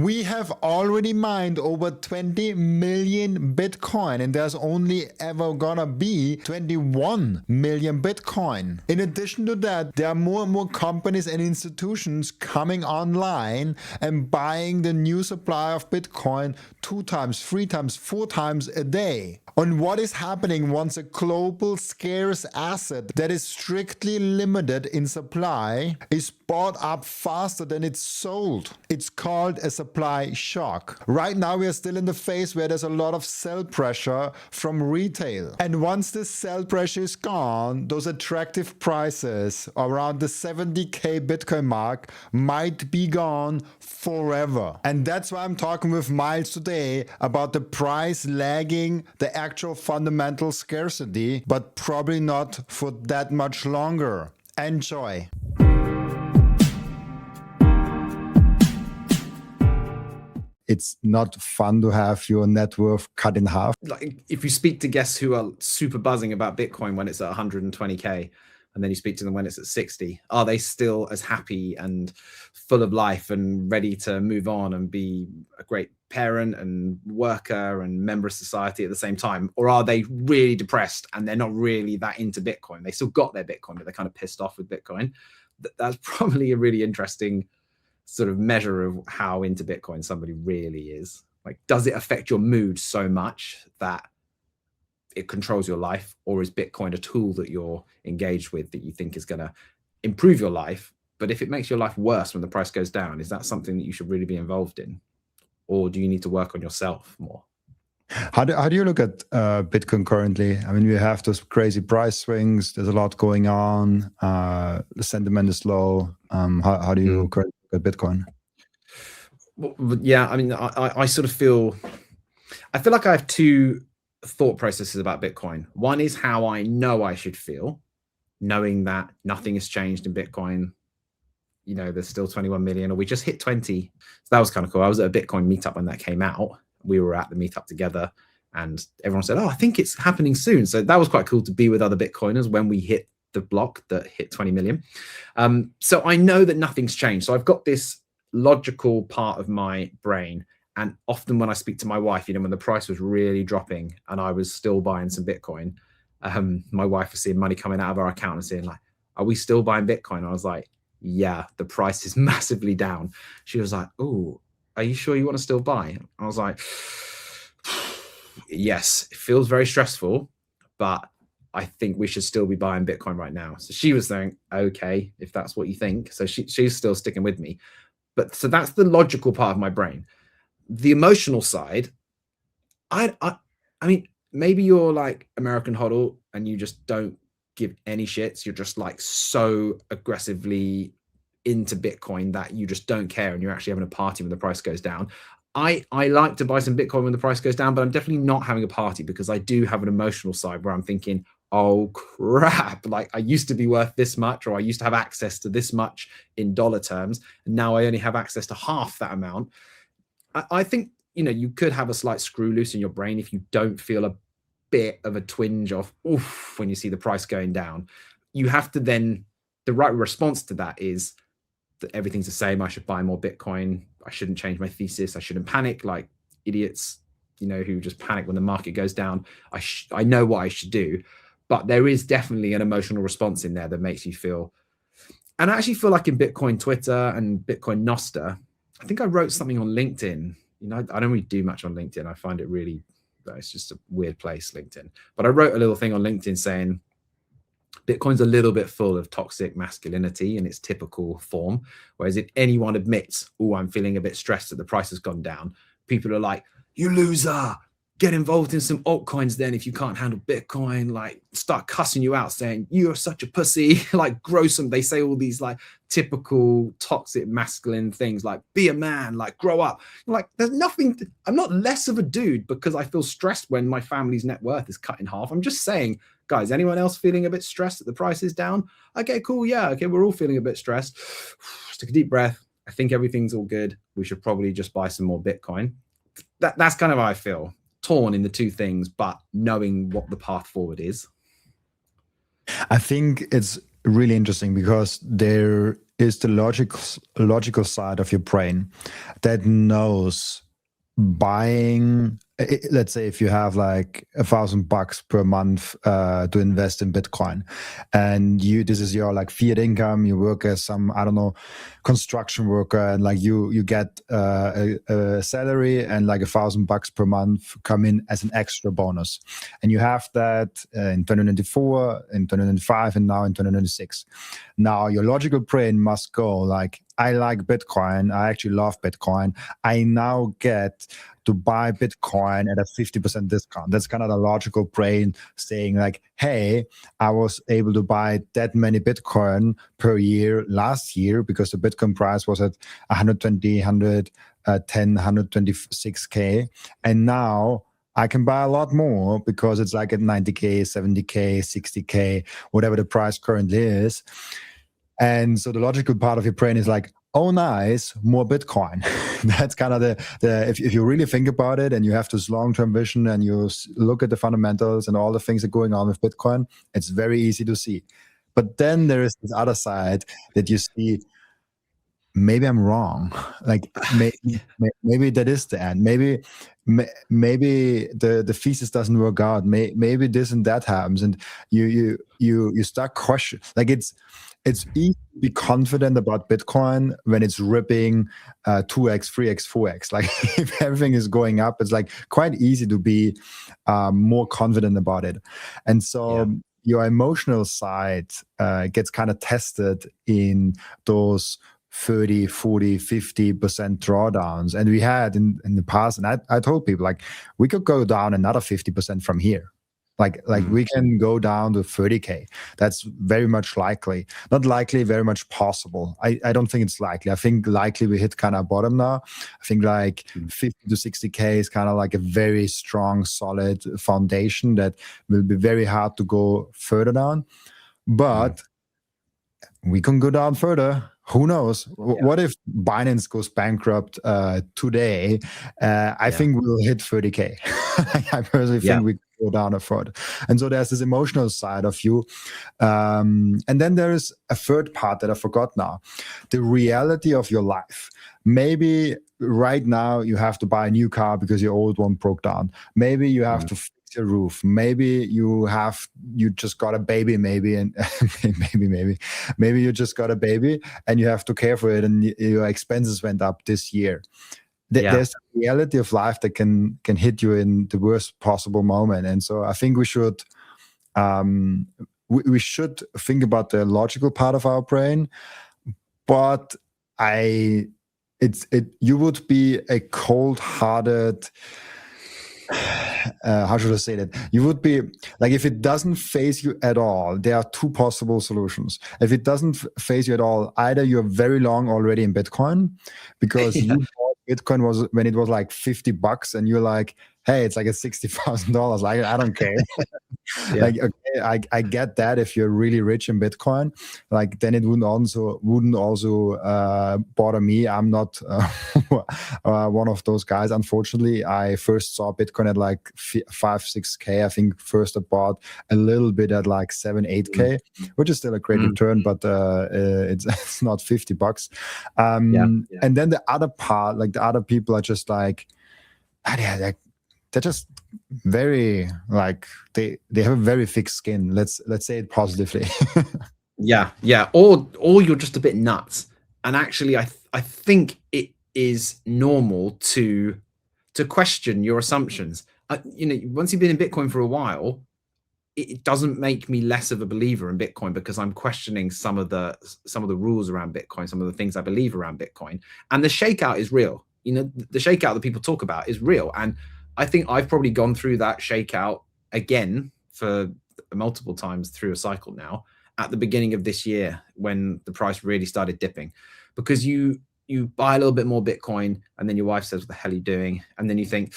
We have already mined over 20 million Bitcoin, and there's only ever gonna be 21 million Bitcoin. In addition to that, there are more and more companies and institutions coming online and buying the new supply of Bitcoin 2 times, 3 times, 4 times a day. On what is happening once a global scarce asset that is strictly limited in supply is bought up faster than it's sold. It's called a supply shock. Right now we are still in the phase where there's a lot of sell pressure from retail. And once this sell pressure is gone, those attractive prices around the 70k Bitcoin mark might be gone forever. And that's why I'm talking with Myles today about the price lagging the actual fundamental scarcity, but probably not for that much longer. Enjoy. It's not fun to have your net worth cut in half. Like if you speak to guests who are super buzzing about Bitcoin when it's at 120k, and then you speak to them when it's at 60, are they still as happy and full of life and ready to move on and be a great parent and worker and member of society at the same time? Or are they really depressed and they're not really that into Bitcoin? They still got their Bitcoin, but they're kind of pissed off with Bitcoin. That's probably a really interesting sort of measure of how into Bitcoin somebody really is. Like, does it affect your mood so much that it controls your life? Or is Bitcoin a tool that you're engaged with that you think is going to improve your life? But if it makes your life worse when the price goes down, is that something that you should really be involved in? Or do you need to work on yourself more? How do you look at Bitcoin currently? I mean, we have those crazy price swings. There's a lot going on. The sentiment is low. How do you currently look at Bitcoin? Well, yeah, I mean, I sort of feel like I have two thought processes about Bitcoin. One is how I know I should feel, knowing that nothing has changed in Bitcoin. You know, there's still 21 million, or we just hit 20. So that was kind of cool. I was at a Bitcoin meetup when that came out. We were at the meetup together and everyone said, oh, I think it's happening soon. So that was quite cool to be with other Bitcoiners when we hit the block that hit 20 million. So I know that nothing's changed. So I've got this logical part of my brain. And often when I speak to my wife, you know, when the price was really dropping and I was still buying some Bitcoin, my wife was seeing money coming out of our account and saying like, are we still buying Bitcoin? I was like, yeah, the price is massively down. She was like, oh, are you sure you want to still buy? I was like, yes, it feels very stressful, but I think we should still be buying Bitcoin right now. So she was saying, okay, if that's what you think. So she's still sticking with me. But so that's the logical part of my brain. The emotional side, I mean, maybe you're like American HODL and you just don't give any shits. You're just like so aggressively into Bitcoin that you just don't care and you're actually having a party when the price goes down. I like to buy some Bitcoin when the price goes down, but I'm definitely not having a party because I do have an emotional side where I'm thinking, oh crap, like I used to be worth this much, or I used to have access to this much in dollar terms, and now I only have access to half that amount. I think, you know, you could have a slight screw loose in your brain if you don't feel a bit of a twinge of oof when you see the price going down. You have to then, the right response to that is that everything's the same. I should buy more Bitcoin. I shouldn't change my thesis. I shouldn't panic like idiots, you know, who just panic when the market goes down. I know what I should do, but there is definitely an emotional response in there that makes you feel, and I actually feel like in Bitcoin Twitter and Bitcoin Noster, I think I wrote something on LinkedIn. You know, I don't really do much on LinkedIn. I find it really, it's just a weird place, LinkedIn. But I wrote a little thing on LinkedIn saying, Bitcoin's a little bit full of toxic masculinity in its typical form. Whereas if anyone admits, oh, I'm feeling a bit stressed that the price has gone down, people are like, you loser, get involved in some altcoins then if you can't handle Bitcoin, like start cussing you out saying you're such a pussy, like gross. They say all these like typical toxic masculine things like be a man, like grow up. Like there's nothing, I'm not less of a dude because I feel stressed when my family's net worth is cut in half. I'm just saying, guys, anyone else feeling a bit stressed that the price is down? Okay, cool. Yeah. Okay. We're all feeling a bit stressed. Just take a deep breath. I think everything's all good. We should probably just buy some more Bitcoin. That's kind of how I feel. Torn in the two things, but knowing what the path forward is. I think it's really interesting because there is the logical side of your brain that knows buying. Let's say if you have like $1,000 per month to invest in Bitcoin, and this is your like fiat income. You work as some, I don't know, construction worker, and like you get a salary, and like $1,000 per month come in as an extra bonus, and you have that in 2024, in 2025, and now in 2026. Now your logical brain must go like, I like Bitcoin. I actually love Bitcoin. I now get to buy Bitcoin at a 50% discount. That's kind of the logical brain saying like, hey, I was able to buy that many Bitcoin per year last year because the Bitcoin price was at 120, 110, 126K. And now I can buy a lot more because it's like at 90K, 70K, 60K, whatever the price currently is. And so the logical part of your brain is like, oh, nice, more Bitcoin. That's kind of the if you really think about it and you have this long-term vision and you look at the fundamentals and all the things that are going on with Bitcoin, it's very easy to see. But then there is this other side that you see, maybe I'm wrong. Like maybe that is the end. Maybe the thesis doesn't work out. Maybe this and that happens, and you start questioning. Like it's easy to be confident about Bitcoin when it's ripping 2x, 3x, 4x. Like if everything is going up, it's like quite easy to be more confident about it. And so your emotional side gets kind of tested in those 30, 40, 50% drawdowns. And we had in the past, and I told people like, we could go down another 50% from here. Like we can go down to 30K. That's very much likely. Not likely, very much possible. I don't think it's likely. I think likely we hit kind of bottom now. I think like 50 to 60K is kind of like a very strong, solid foundation that will be very hard to go further down. But we can go down further. Who knows? What if Binance goes bankrupt today? I think we'll hit 30K. I personally think we go down a further. And so there's this emotional side of you. And then there is a third part that I forgot now. The reality of your life. Maybe right now you have to buy a new car because your old one broke down. Maybe you have to fix your roof. Maybe you just got a baby, and maybe you just got a baby and you have to care for it, and your expenses went up this year. There's the reality of life that can hit you in the worst possible moment. And so I think we should we should think about the logical part of our brain, but you would be a cold-hearted, how should I say that? You would be like, if it doesn't phase you at all, there are two possible solutions. If it doesn't phase you at all, either you're very long already in Bitcoin because you bought Bitcoin was when it was like $50 and you're like, hey, it's like a $60,000. I don't care. Like, okay, I get that if you're really rich in Bitcoin, like then it wouldn't also bother me. I'm not one of those guys. Unfortunately, I first saw Bitcoin at like 5-6K. I think first I bought a little bit at like 7-8K, which is still a great return, but it's not $50. And then the other part, like the other people are just like, they're just very like they have a very thick skin. Let's say it positively. Or you're just a bit nuts. And actually, I think it is normal to question your assumptions. Once you've been in Bitcoin for a while, it doesn't make me less of a believer in Bitcoin because I'm questioning some of the rules around Bitcoin, some of the things I believe around Bitcoin. And the shakeout is real. The shakeout that people talk about is real. And I think I've probably gone through that shakeout again for multiple times through a cycle now at the beginning of this year when the price really started dipping, because you buy a little bit more Bitcoin and then your wife says, what the hell are you doing? And then you think,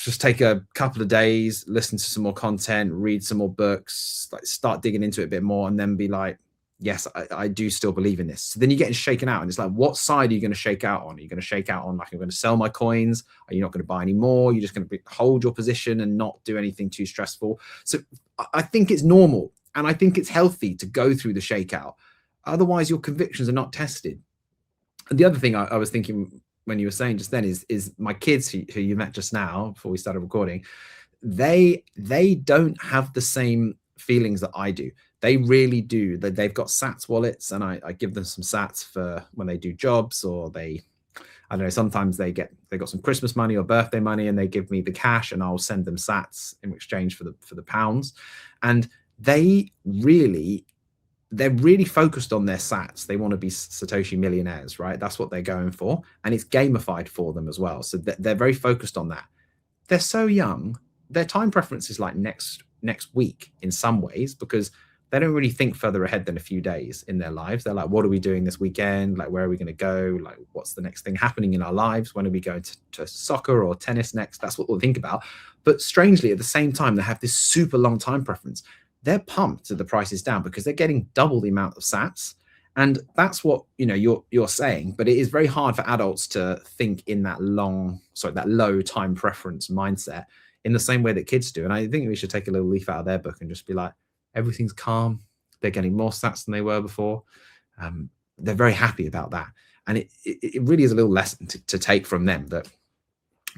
just take a couple of days, listen to some more content, read some more books, like start digging into it a bit more, and then be like, yes, I do still believe in this. So then you're getting shaken out, and it's like, what side are you going to shake out on? Are you going to shake out on like, I'm going to sell my coins? Are you not going to buy any more? You're just going to hold your position and not do anything too stressful. So I think it's normal, and I think it's healthy to go through the shakeout. Otherwise, your convictions are not tested. And the other thing I was thinking when you were saying just then is my kids who you met just now before we started recording, they don't have the same feelings that I do. They really do. They've got Sats wallets, and I give them some Sats for when they do jobs, or I don't know, sometimes they got some Christmas money or birthday money and they give me the cash, and I'll send them Sats in exchange for the pounds. And they're really focused on their Sats. They want to be Satoshi millionaires, right? That's what they're going for. And it's gamified for them as well. So they're very focused on that. They're so young. Their time preference is like next week in some ways, because they don't really think further ahead than a few days in their lives. They're like, what are we doing this weekend? Like, where are we going to go? Like, what's the next thing happening in our lives? When are we going to soccer or tennis next? That's what we'll think about. But strangely, at the same time, they have this super long time preference. They're pumped that the price is down because they're getting double the amount of Sats. And that's what, you're saying. But it is very hard for adults to think in that low time preference mindset in the same way that kids do. And I think we should take a little leaf out of their book and just be like, everything's calm. They're getting more Sats than they were before. They're very happy about that. And it really is a little lesson to take from them, that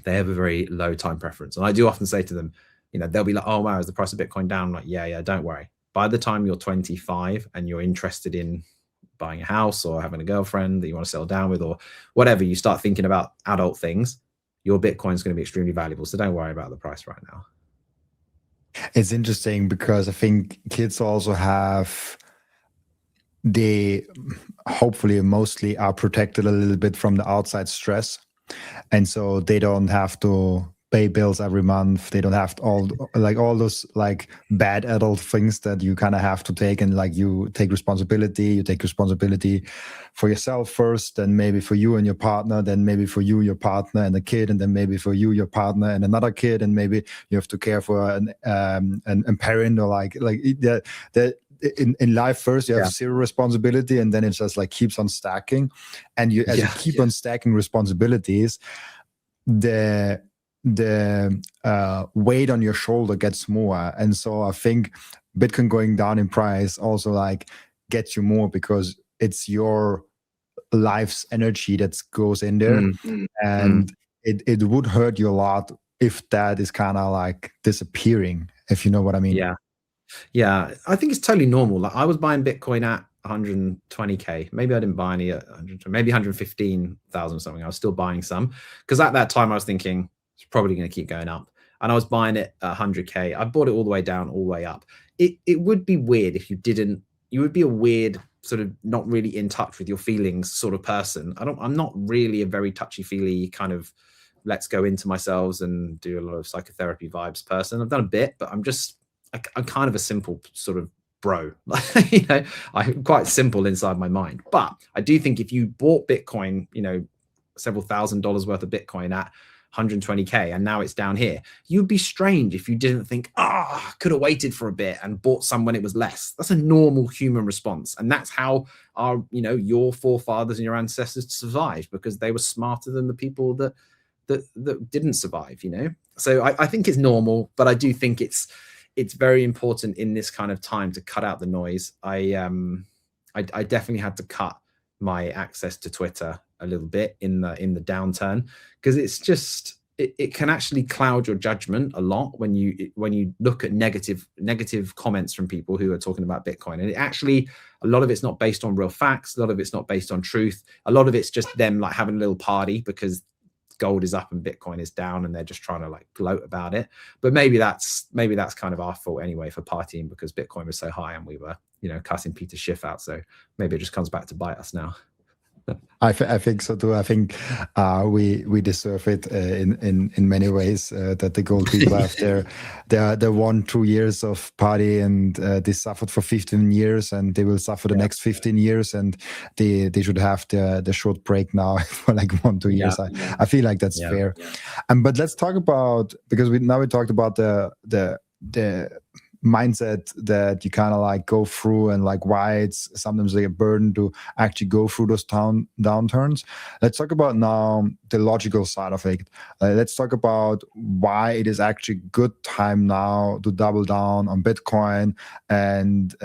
they have a very low time preference. And I do often say to them, they'll be like, oh, wow, is the price of Bitcoin down? I'm like, yeah, don't worry. By the time you're 25 and you're interested in buying a house or having a girlfriend that you want to settle down with, or whatever, you start thinking about adult things, your Bitcoin is going to be extremely valuable. So don't worry about the price right now. It's interesting because I think kids also they hopefully mostly are protected a little bit from the outside stress. And so they don't have to pay bills every month. They don't have all those like bad adult things that you kind of have to take, and like you take responsibility for yourself first, then maybe for you and your partner, then maybe for you, your partner and a kid, and then maybe for you, your partner and another kid, and maybe you have to care for an parent, or like in life first you have zero responsibility, and then it just like keeps on stacking, and you keep on stacking responsibilities, the weight on your shoulder gets more. And so I think Bitcoin going down in price also like gets you more, because it's your life's energy that goes in there. And it would hurt you a lot if that is kind of like disappearing, if you know what I mean. Yeah, I think it's totally normal. Like, I was buying Bitcoin at 120k. Maybe I didn't buy any at 100, maybe 115,000 or something. I was still buying some, because at that time I was thinking it's probably going to keep going up, and I was buying it at 100k. I bought it all the way down, all the way up. It would be weird if you didn't. You would be a weird sort of not really in touch with your feelings sort of person. I'm not really a very touchy-feely kind of let's go into myself and do a lot of psychotherapy vibes person. I've done a bit, but I'm kind of a simple sort of bro. I'm quite simple inside my mind. But I do think if you bought Bitcoin, several $1,000s worth of Bitcoin at 120k, and now it's down here, you'd be strange if you didn't think, could have waited for a bit and bought some when it was less. That's a normal human response. And that's how your forefathers and your ancestors survived, because they were smarter than the people that didn't survive, So I think it's normal, but I do think it's very important in this kind of time to cut out the noise. I definitely had to cut my access to Twitter a little bit in the downturn, because it's just it can actually cloud your judgment a lot when you look at negative comments from people who are talking about Bitcoin. And a lot of it's not based on real facts, a lot of it's not based on truth, a lot of it's just them like having a little party because gold is up and Bitcoin is down, and they're just trying to like gloat about it. But maybe that's kind of our fault anyway for partying, because Bitcoin was so high and we were cutting Peter Schiff out. So maybe it just comes back to bite us now. I think so too. I think we deserve it in many ways, that the gold people have their 1-2 years of party, and they suffered for 15 years, and they will suffer the next 15 years, and they should have the short break now for like 1-2 years. I feel like that's fair. But let's talk about, because we talked about the mindset that you kind of like go through, and like why it's sometimes like a burden to actually go through those downturns. Let's talk about now the logical side of it. Let's talk about why it is actually good time now to double down on Bitcoin, and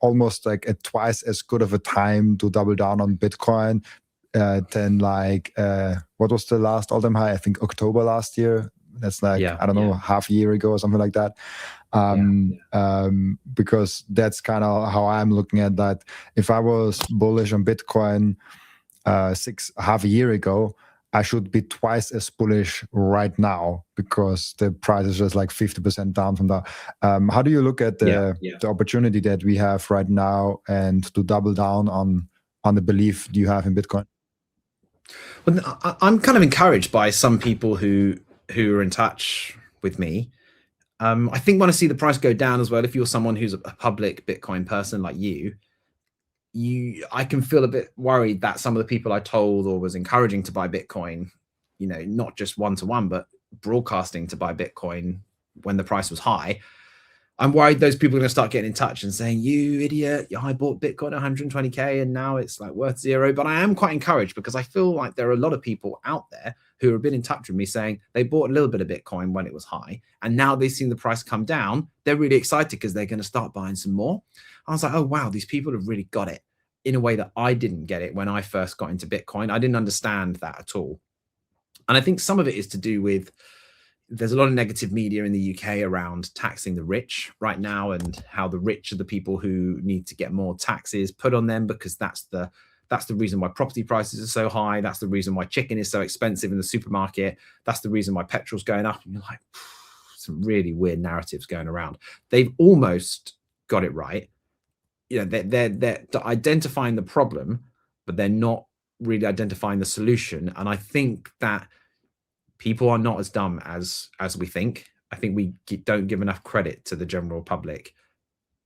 almost like a twice as good of a time to double down on Bitcoin than like what was the last all-time high? I think October last year. That's like, I don't know, half a year ago or something like that. Because that's kind of how I'm looking at that. If I was bullish on Bitcoin half a year ago, I should be twice as bullish right now, because the price is just like 50% down from that. How do you look at the opportunity that we have right now, and to double down on the belief you have in Bitcoin? Well, I'm kind of encouraged by some people who are in touch with me. I think want to see the price go down as well. If you're someone who's a public Bitcoin person like I can feel a bit worried that some of the people I told or was encouraging to buy Bitcoin, you know, not just one-to-one, but broadcasting to buy Bitcoin when the price was high, I'm worried those people are going to start getting in touch and saying, you idiot, I bought Bitcoin at 120K and now it's like worth zero. But I am quite encouraged, because I feel like there are a lot of people out there who have been in touch with me saying they bought a little bit of Bitcoin when it was high, and now they've seen the price come down. They're really excited because they're going to start buying some more. I was like, oh, wow, these people have really got it in a way that I didn't get it when I first got into Bitcoin. I didn't understand that at all. And I think some of it is to do with, there's a lot of negative media in the UK around taxing the rich right now, and how the rich are the people who need to get more taxes put on them, because that's the reason why property prices are so high. That's the reason why chicken is so expensive in the supermarket. That's the reason why petrol's going up. And you're like, some really weird narratives going around. They've almost got it right. You know, they're identifying the problem, but they're not really identifying the solution. And I think that people are not as dumb as we think. I think we don't give enough credit to the general public.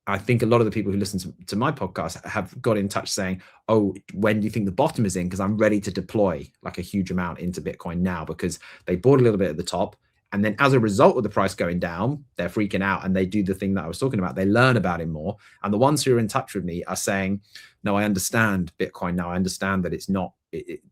I think a lot of the people who listen to my podcast have got in touch saying, oh, when do you think the bottom is in? Because I'm ready to deploy like a huge amount into Bitcoin now, because they bought a little bit at the top. And then as a result of the price going down, they're freaking out, and they do the thing that I was talking about. They learn about it more. And the ones who are in touch with me are saying, no, I understand Bitcoin now. I understand that it's not,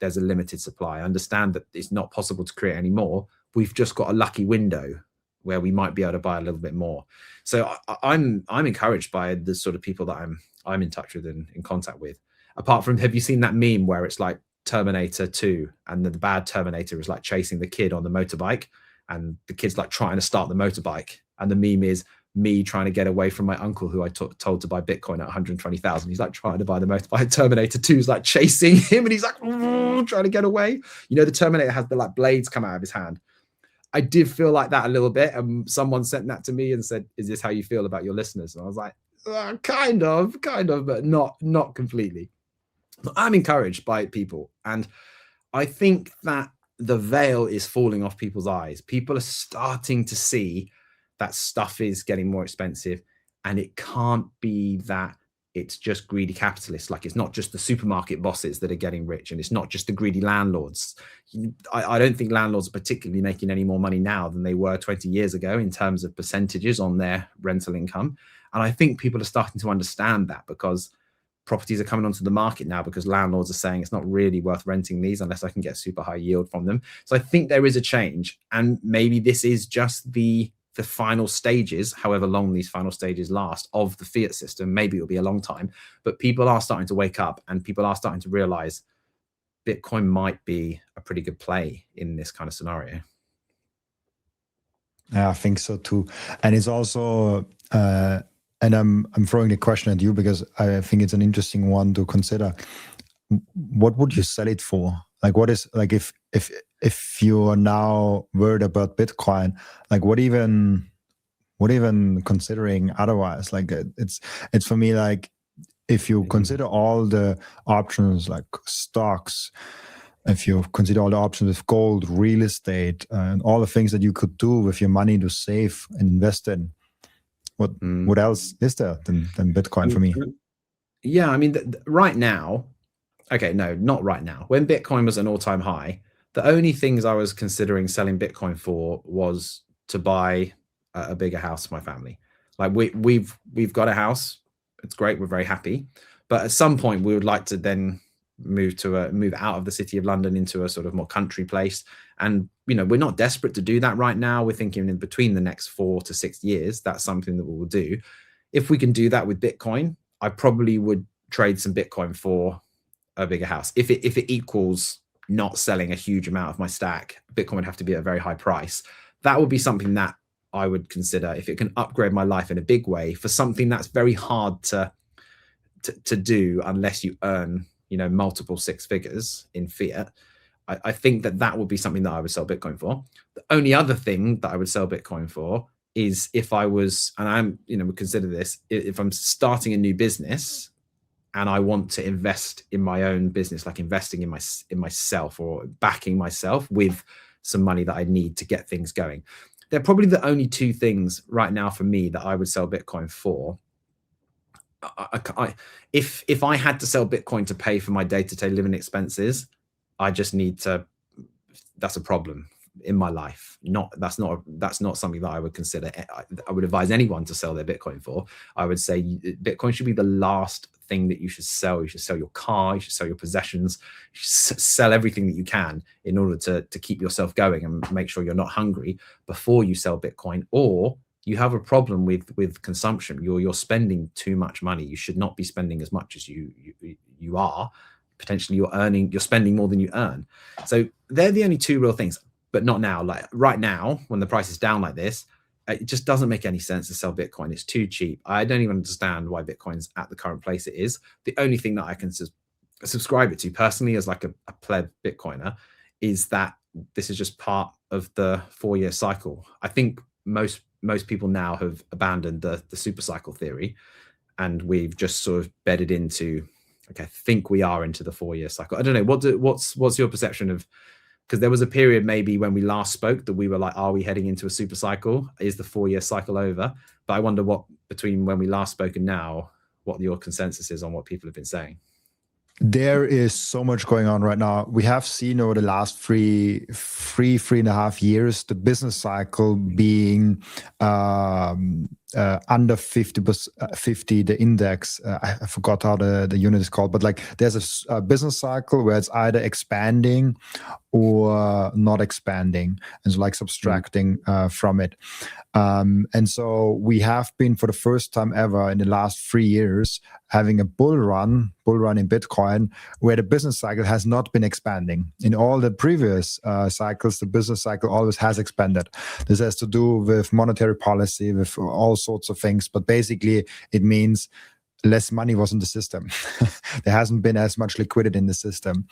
there's a limited supply. I understand that it's not possible to create any more. We've just got a lucky window where we might be able to buy a little bit more. So I'm encouraged by the sort of people that I'm in touch with and in contact with. Apart from, have you seen that meme where it's like Terminator 2, and the bad Terminator is like chasing the kid on the motorbike, and the kid's like trying to start the motorbike, and the meme is me trying to get away from my uncle who I told to buy Bitcoin at 120,000. He's like trying to buy the motorbike. Terminator 2 is like chasing him, and he's like trying to get away. You know, the Terminator has the like blades come out of his hand. I did feel like that a little bit. And someone sent that to me and said, is this how you feel about your listeners? And I was like, kind of, but not completely. I'm encouraged by people. And I think that the veil is falling off people's eyes. People are starting to see that stuff is getting more expensive, and it can't be that it's just greedy capitalists. Like, it's not just the supermarket bosses that are getting rich, and it's not just the greedy landlords. I don't think landlords are particularly making any more money now than they were 20 years ago in terms of percentages on their rental income. And I think people are starting to understand that, because properties are coming onto the market now because landlords are saying it's not really worth renting these unless I can get super high yield from them. So I think there is a change, and maybe this is just the final stages, however long these final stages last, of the fiat system. Maybe it'll be a long time, but people are starting to wake up, and people are starting to realize Bitcoin might be a pretty good play in this kind of scenario. Yeah, I think so too. And it's also and I'm throwing the question at you because I think it's an interesting one to consider. What would you sell it for? Like, what is, like, if you are now worried about Bitcoin, like what even considering otherwise? Like, it's for me, like, if you consider all the options, like stocks, if you consider all the options with gold, real estate, and all the things that you could do with your money to save and invest in, what else is there than Bitcoin for me? Yeah, I mean, right now, okay, no, not right now. When Bitcoin was an all-time high, the only things I was considering selling Bitcoin for was to buy a bigger house for my family. Like we've got a house. It's great. We're very happy. But at some point we would like to then move out of the city of London into a sort of more country place. And, we're not desperate to do that right now. We're thinking in between the next 4 to 6 years, that's something that we will do. If we can do that with Bitcoin, I probably would trade some Bitcoin for a bigger house. If it equals not selling a huge amount of my stack, Bitcoin would have to be at a very high price. That would be something that I would consider if it can upgrade my life in a big way for something that's very hard to do unless you earn, multiple 6 figures in fiat. I think that would be something that I would sell Bitcoin for. The only other thing that I would sell Bitcoin for is if I was, and I'm, would consider this, if I'm starting a new business and I want to invest in my own business, like investing in myself or backing myself with some money that I need to get things going. They're probably the only 2 things right now for me that I would sell Bitcoin for. If I had to sell Bitcoin to pay for my day-to-day living expenses, I just need to. That's a problem in my life. That's not something that I would consider. I would advise anyone to sell their Bitcoin for. I would say Bitcoin should be the last thing that you should sell. You should sell your car. You should sell your possessions. You should sell everything that you can in order to keep yourself going and make sure you're not hungry before you sell Bitcoin. Or you have a problem with consumption. You're spending too much money. You should not be spending as much as you are. Potentially you're spending more than you earn. So they're the only 2 real things, but not now. Like right now, when the price is down like this, it just doesn't make any sense to sell Bitcoin. It's too cheap. I don't even understand why Bitcoin's at the current place it is. The only thing that I can subscribe it to personally as like a pleb Bitcoiner is that this is just part of the 4-year cycle. I think most people now have abandoned the super cycle theory, and we've just sort of bedded into, I think we are into the 4-year cycle. I don't know. What's your perception of, because there was a period maybe when we last spoke that we were like, are we heading into a super cycle? Is the 4-year cycle over? But I wonder what, between when we last spoke and now, what your consensus is on what people have been saying. There is so much going on right now. We have seen over the last three and a half years, the business cycle being under 50, the index. I forgot how the unit is called, but like there's a business cycle where it's either expanding or not expanding, and so like subtracting from it. And so we have been, for the first time ever in the last 3 years, having a bull run in Bitcoin, where the business cycle has not been expanding. In all the previous cycles, the business cycle always has expanded. This has to do with monetary policy, with all sorts of things, but basically it means less money was in the system. There hasn't been as much liquidity in the system.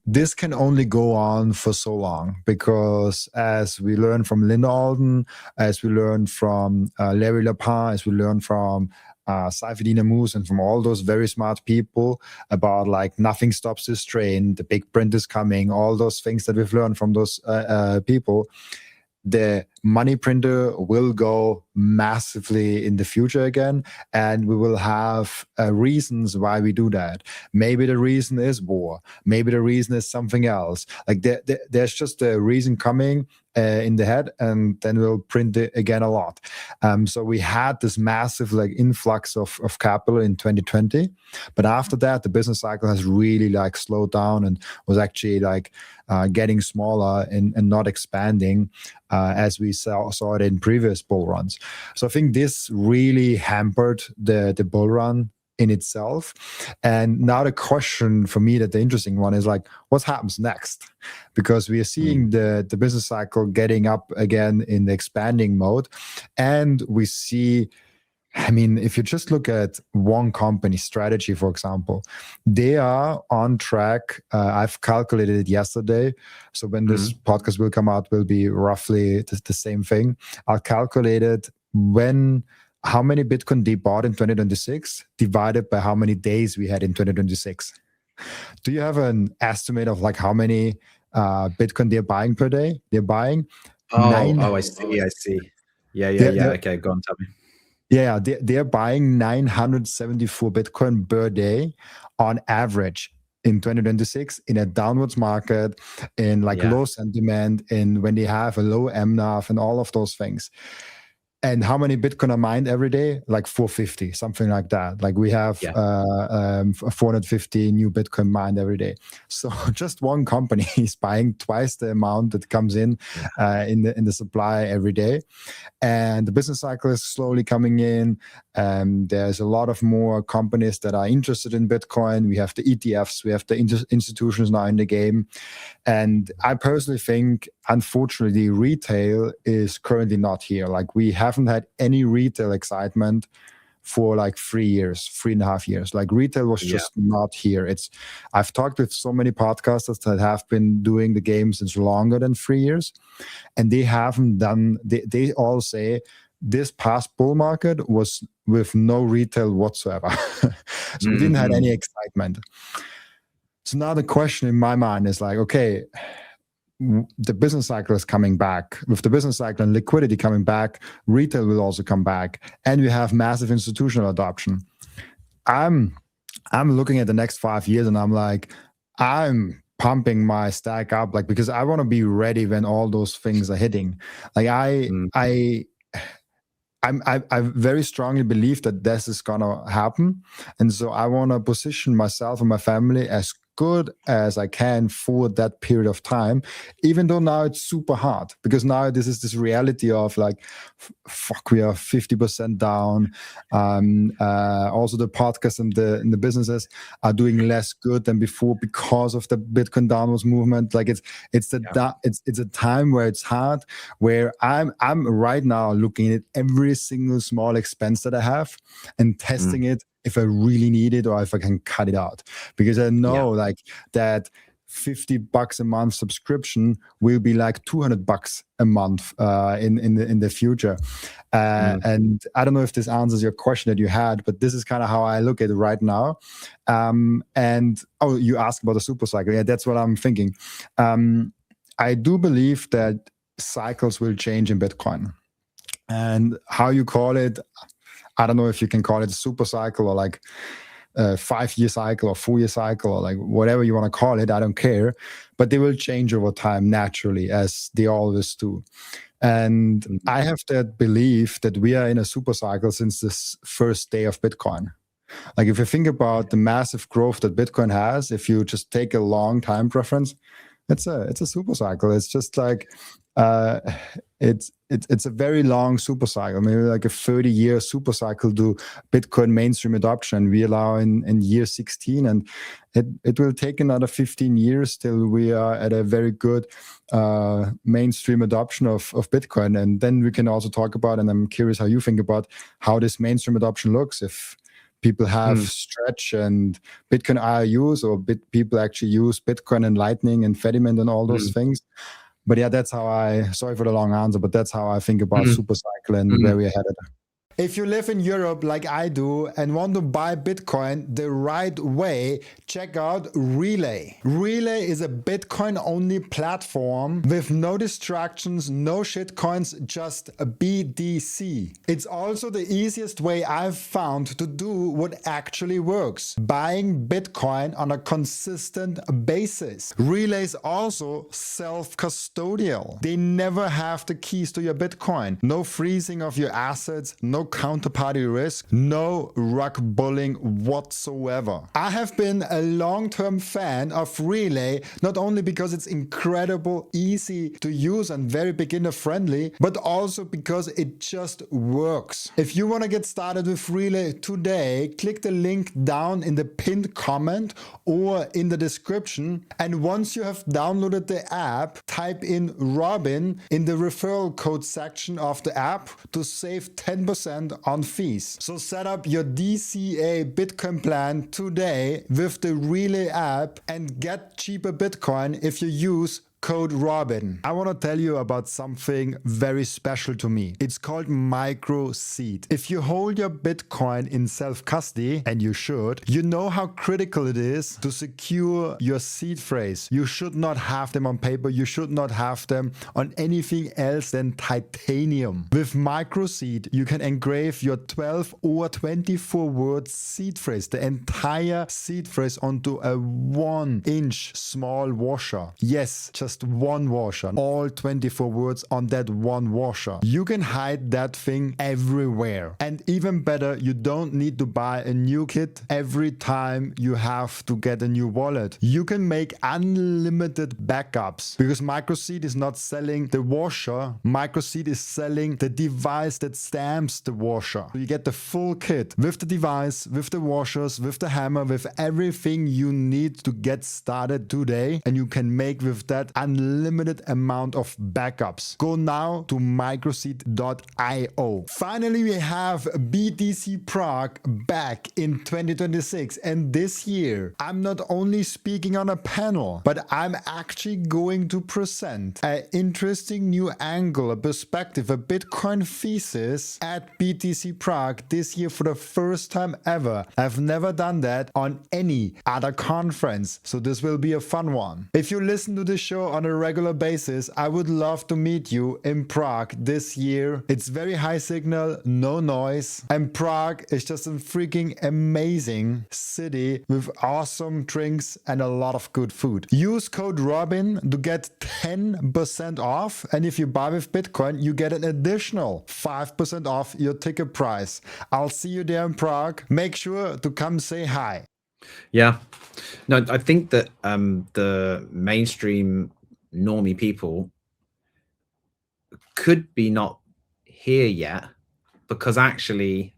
This can only go on for so long, because as we learn from Linda Alden, as we learn from Larry Lepin, as we learn from Saifedean Ammous, and from all those very smart people about like nothing stops this train, the big print is coming, all those things that we've learned from those people, the money printer will go massively in the future again, and we will have reasons why we do that. Maybe the reason is war. Maybe the reason is something else. Like there's just a reason coming in the head, and then we'll print it again a lot. So we had this massive like influx of capital in 2020, but after that, the business cycle has really like slowed down and was actually like getting smaller and not expanding as we saw it in previous bull runs. So I think this really hampered the bull run in itself. And now the question for me, that the interesting one, is like, what happens next? Because we are seeing the business cycle getting up again in the expanding mode. And we see, I mean, if you just look at one company strategy, for example, they are on track. I've calculated it yesterday. So when this podcast will come out, will be roughly the same thing. I'll calculate it how many Bitcoin they bought in 2026 divided by how many days we had in 2026. Do you have an estimate of like how many Bitcoin they're buying per day? They're buying I see. Yeah. Okay, go on, tell me. Yeah, they're buying 974 Bitcoin per day on average in 2026 in a downwards market, in like low sentiment, and when they have a low MNAV and all of those things. And how many Bitcoin are mined every day? Like 450, something like that. Like we have 450 new Bitcoin mined every day. So just one company is buying twice the amount that comes in in the supply every day. And the business cycle is slowly coming in. There's a lot of more companies that are interested in Bitcoin. We have the ETFs, we have the institutions now in the game. And I personally think, unfortunately, retail is currently not here. Like we haven't had any retail excitement for like 3.5 years. Like retail was just not here. I've talked with so many podcasters that have been doing the game since longer than 3 years, and they haven't done, they all say this past bull market was with no retail whatsoever. So we didn't have any excitement. So now the question in my mind is like, okay, the business cycle is coming back. With the business cycle and liquidity coming back, retail will also come back, and we have massive institutional adoption. I'm looking at the next 5 years, and I'm like, I'm pumping my stack up, like, because I want to be ready when all those things are hitting. Like I very strongly believe that this is gonna happen, and so I want to position myself and my family as good as I can for that period of time, even though now it's super hard, because now this is this reality of like, fuck, we are 50% down. Also the podcast and the businesses are doing less good than before because of the Bitcoin downwards movement. Like it's a time where it's hard, where I'm right now looking at every single small expense that I have and testing it if I really need it or if I can cut it out, because I know like that $50 a month subscription will be like $200 a month in the future. And I don't know if this answers your question that you had, but this is kind of how I look at it right now. And you asked about the super cycle. Yeah, that's what I'm thinking. I do believe that cycles will change in Bitcoin, and how you call it, I don't know if you can call it a super cycle or like a 5-year cycle or 4-year cycle or like whatever you want to call it. I don't care, but they will change over time naturally, as they always do. And I have that belief that we are in a super cycle since this first day of Bitcoin. Like if you think about the massive growth that Bitcoin has, if you just take a long time preference, it's a super cycle. It's just like it's a very long super cycle, maybe like a 30-year super cycle to Bitcoin mainstream adoption. We allow in year 16, and it will take another 15 years till we are at a very good mainstream adoption of Bitcoin. And then we can also talk about, and I'm curious how you think about how this mainstream adoption looks, if people have Stretch and Bitcoin IOUs, or people actually use Bitcoin and Lightning and Fediment and all those things. But yeah, that's how sorry for the long answer, but that's how I think about super cycle and where we're headed. If you live in Europe like I do and want to buy Bitcoin the right way, check out Relai. Relai is a Bitcoin-only platform with no distractions, no shitcoins, just a BTC. It's also the easiest way I've found to do what actually works: buying Bitcoin on a consistent basis. Relai is also self-custodial. They never have the keys to your Bitcoin. No freezing of your assets, no counterparty risk, no rug bullying whatsoever. I have been a long-term fan of Relai, not only because it's incredible, easy to use and very beginner friendly, but also because it just works. If you want to get started with Relai today, click the link down in the pinned comment or in the description. And once you have downloaded the app, type in Robin in the referral code section of the app to save 10% on fees. So set up your DCA Bitcoin plan today with the Relai app and get cheaper Bitcoin if you use code Robin. I want to tell you about something very special to me. It's called Microseed. If you hold your Bitcoin in self-custody, and you should, you know how critical it is to secure your seed phrase. You should not have them on paper. You should not have them on anything else than titanium. With Microseed, you can engrave your 12 or 24 word seed phrase, the entire seed phrase, onto a 1-inch small washer. Yes, just just one washer, all 24 words on that one washer. You can hide that thing everywhere. And even better, you don't need to buy a new kit every time you have to get a new wallet. You can make unlimited backups because Microseed is not selling the washer. Microseed is selling the device that stamps the washer. So you get the full kit with the device, with the washers, with the hammer, with everything you need to get started today. And you can make with that unlimited amount of backups. Go now to microseed.io. Finally, we have BTC Prague back in 2026. And this year, I'm not only speaking on a panel, but I'm actually going to present an interesting new angle, a perspective, a Bitcoin thesis at BTC Prague this year for the first time ever. I've never done that on any other conference, so this will be a fun one. If you listen to this show on a regular basis, I would love to meet you in Prague this year. It's very high signal, no noise, and Prague is just a freaking amazing city with awesome drinks and a lot of good food. Use code ROBIN to get 10% off, and if you buy with Bitcoin, you get an additional 5% off your ticket price. I'll see you there in Prague. Make sure to come say hi. Yeah, no, I think that the mainstream normie people could be not here yet, because actually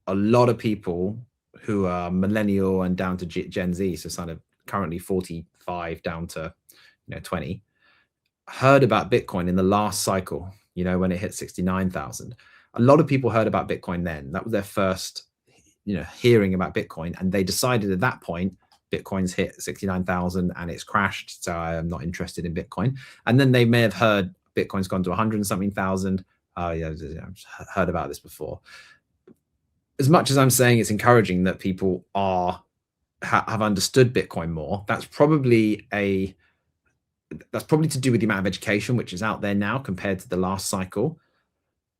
a lot of people who are millennial and down to Gen Z, so kind of currently 45 down to 20, heard about Bitcoin in the last cycle, when it hit 69,000. A lot of people heard about Bitcoin then. That was their first hearing about Bitcoin, and they decided at that point Bitcoin's hit 69,000 and it's crashed, so I am not interested in Bitcoin. And then they may have heard Bitcoin's gone to 100 and something thousand. I've heard about this before. As much as I'm saying it's encouraging that people have understood Bitcoin more, that's probably to do with the amount of education which is out there now compared to the last cycle.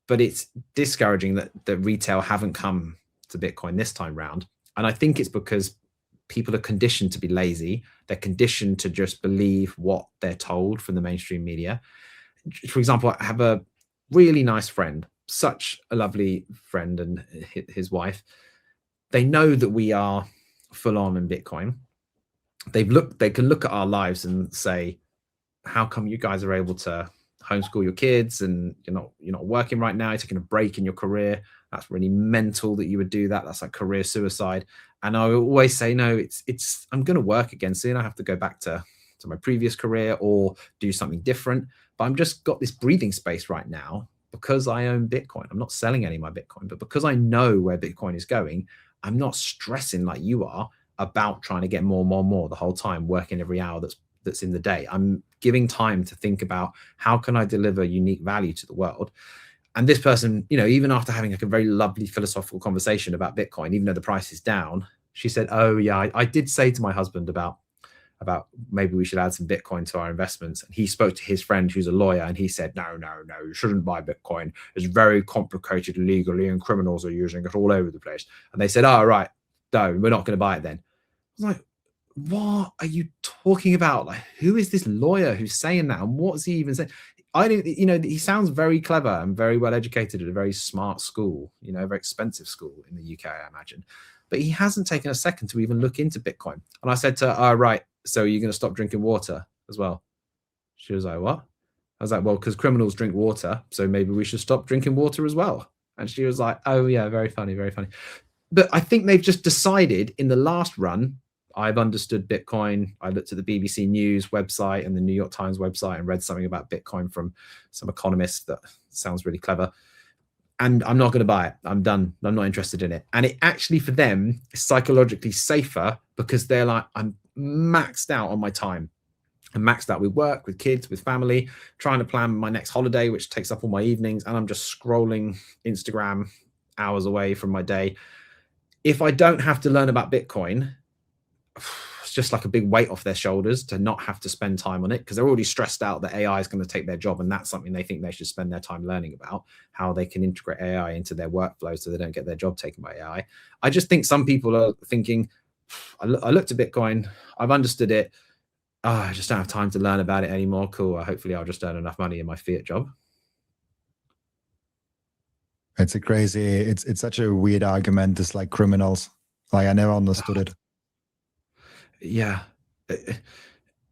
But it's discouraging that the retail haven't come to Bitcoin this time round. And I think it's because people are conditioned to be lazy. They're conditioned to just believe what they're told from the mainstream media. For example, I have a really nice friend, such a lovely friend, and his wife. They know that we are full on in Bitcoin. They can look at our lives and say, how come you guys are able to homeschool your kids and you're not working right now, you're taking a break in your career? That's really mental that you would do that. That's like career suicide. And I always say, no, it's I'm going to work again soon. I have to go back to my previous career or do something different. But I'm just got this breathing space right now because I own Bitcoin. I'm not selling any of my Bitcoin, but because I know where Bitcoin is going, I'm not stressing like you are about trying to get more the whole time, working every hour that's in the day. I'm giving time to think about how can I deliver unique value to the world. And this person, even after having like a very lovely philosophical conversation about Bitcoin, even though the price is down, she said, oh yeah, I did say to my husband about maybe we should add some Bitcoin to our investments. And he spoke to his friend who's a lawyer, and he said, no, you shouldn't buy Bitcoin. It's very complicated legally and criminals are using it all over the place. And they said, oh, right, no, we're not going to buy it then. I was like, what are you talking about? Like, who is this lawyer who's saying that? And what's he even saying? I didn't, he sounds very clever and very well educated at a very smart school, a very expensive school in the UK, I imagine. But he hasn't taken a second to even look into Bitcoin. And I said to her, right, so you're going to stop drinking water as well? She was like, what? I was like, well, because criminals drink water, so maybe we should stop drinking water as well. And she was like, oh yeah, very funny, very funny. But I think they've just decided in the last run, I've understood Bitcoin. I looked at the BBC News website and the New York Times website and read something about Bitcoin from some economist that sounds really clever. And I'm not going to buy it. I'm done. I'm not interested in it. And it actually, for them, is psychologically safer because they're like, I'm maxed out on my time. I'm maxed out with work, with kids, with family, trying to plan my next holiday, which takes up all my evenings. And I'm just scrolling Instagram hours away from my day. If I don't have to learn about Bitcoin, it's just like a big weight off their shoulders to not have to spend time on it because they're already stressed out that AI is going to take their job. And that's something they think they should spend their time learning about, how they can integrate AI into their workflow so they don't get their job taken by AI. I just think some people are thinking, I looked at Bitcoin, I've understood it. I just don't have time to learn about it anymore. Cool. Hopefully I'll just earn enough money in my fiat job. It's a crazy, it's such a weird argument. It's like criminals. Like I never understood it. Yeah.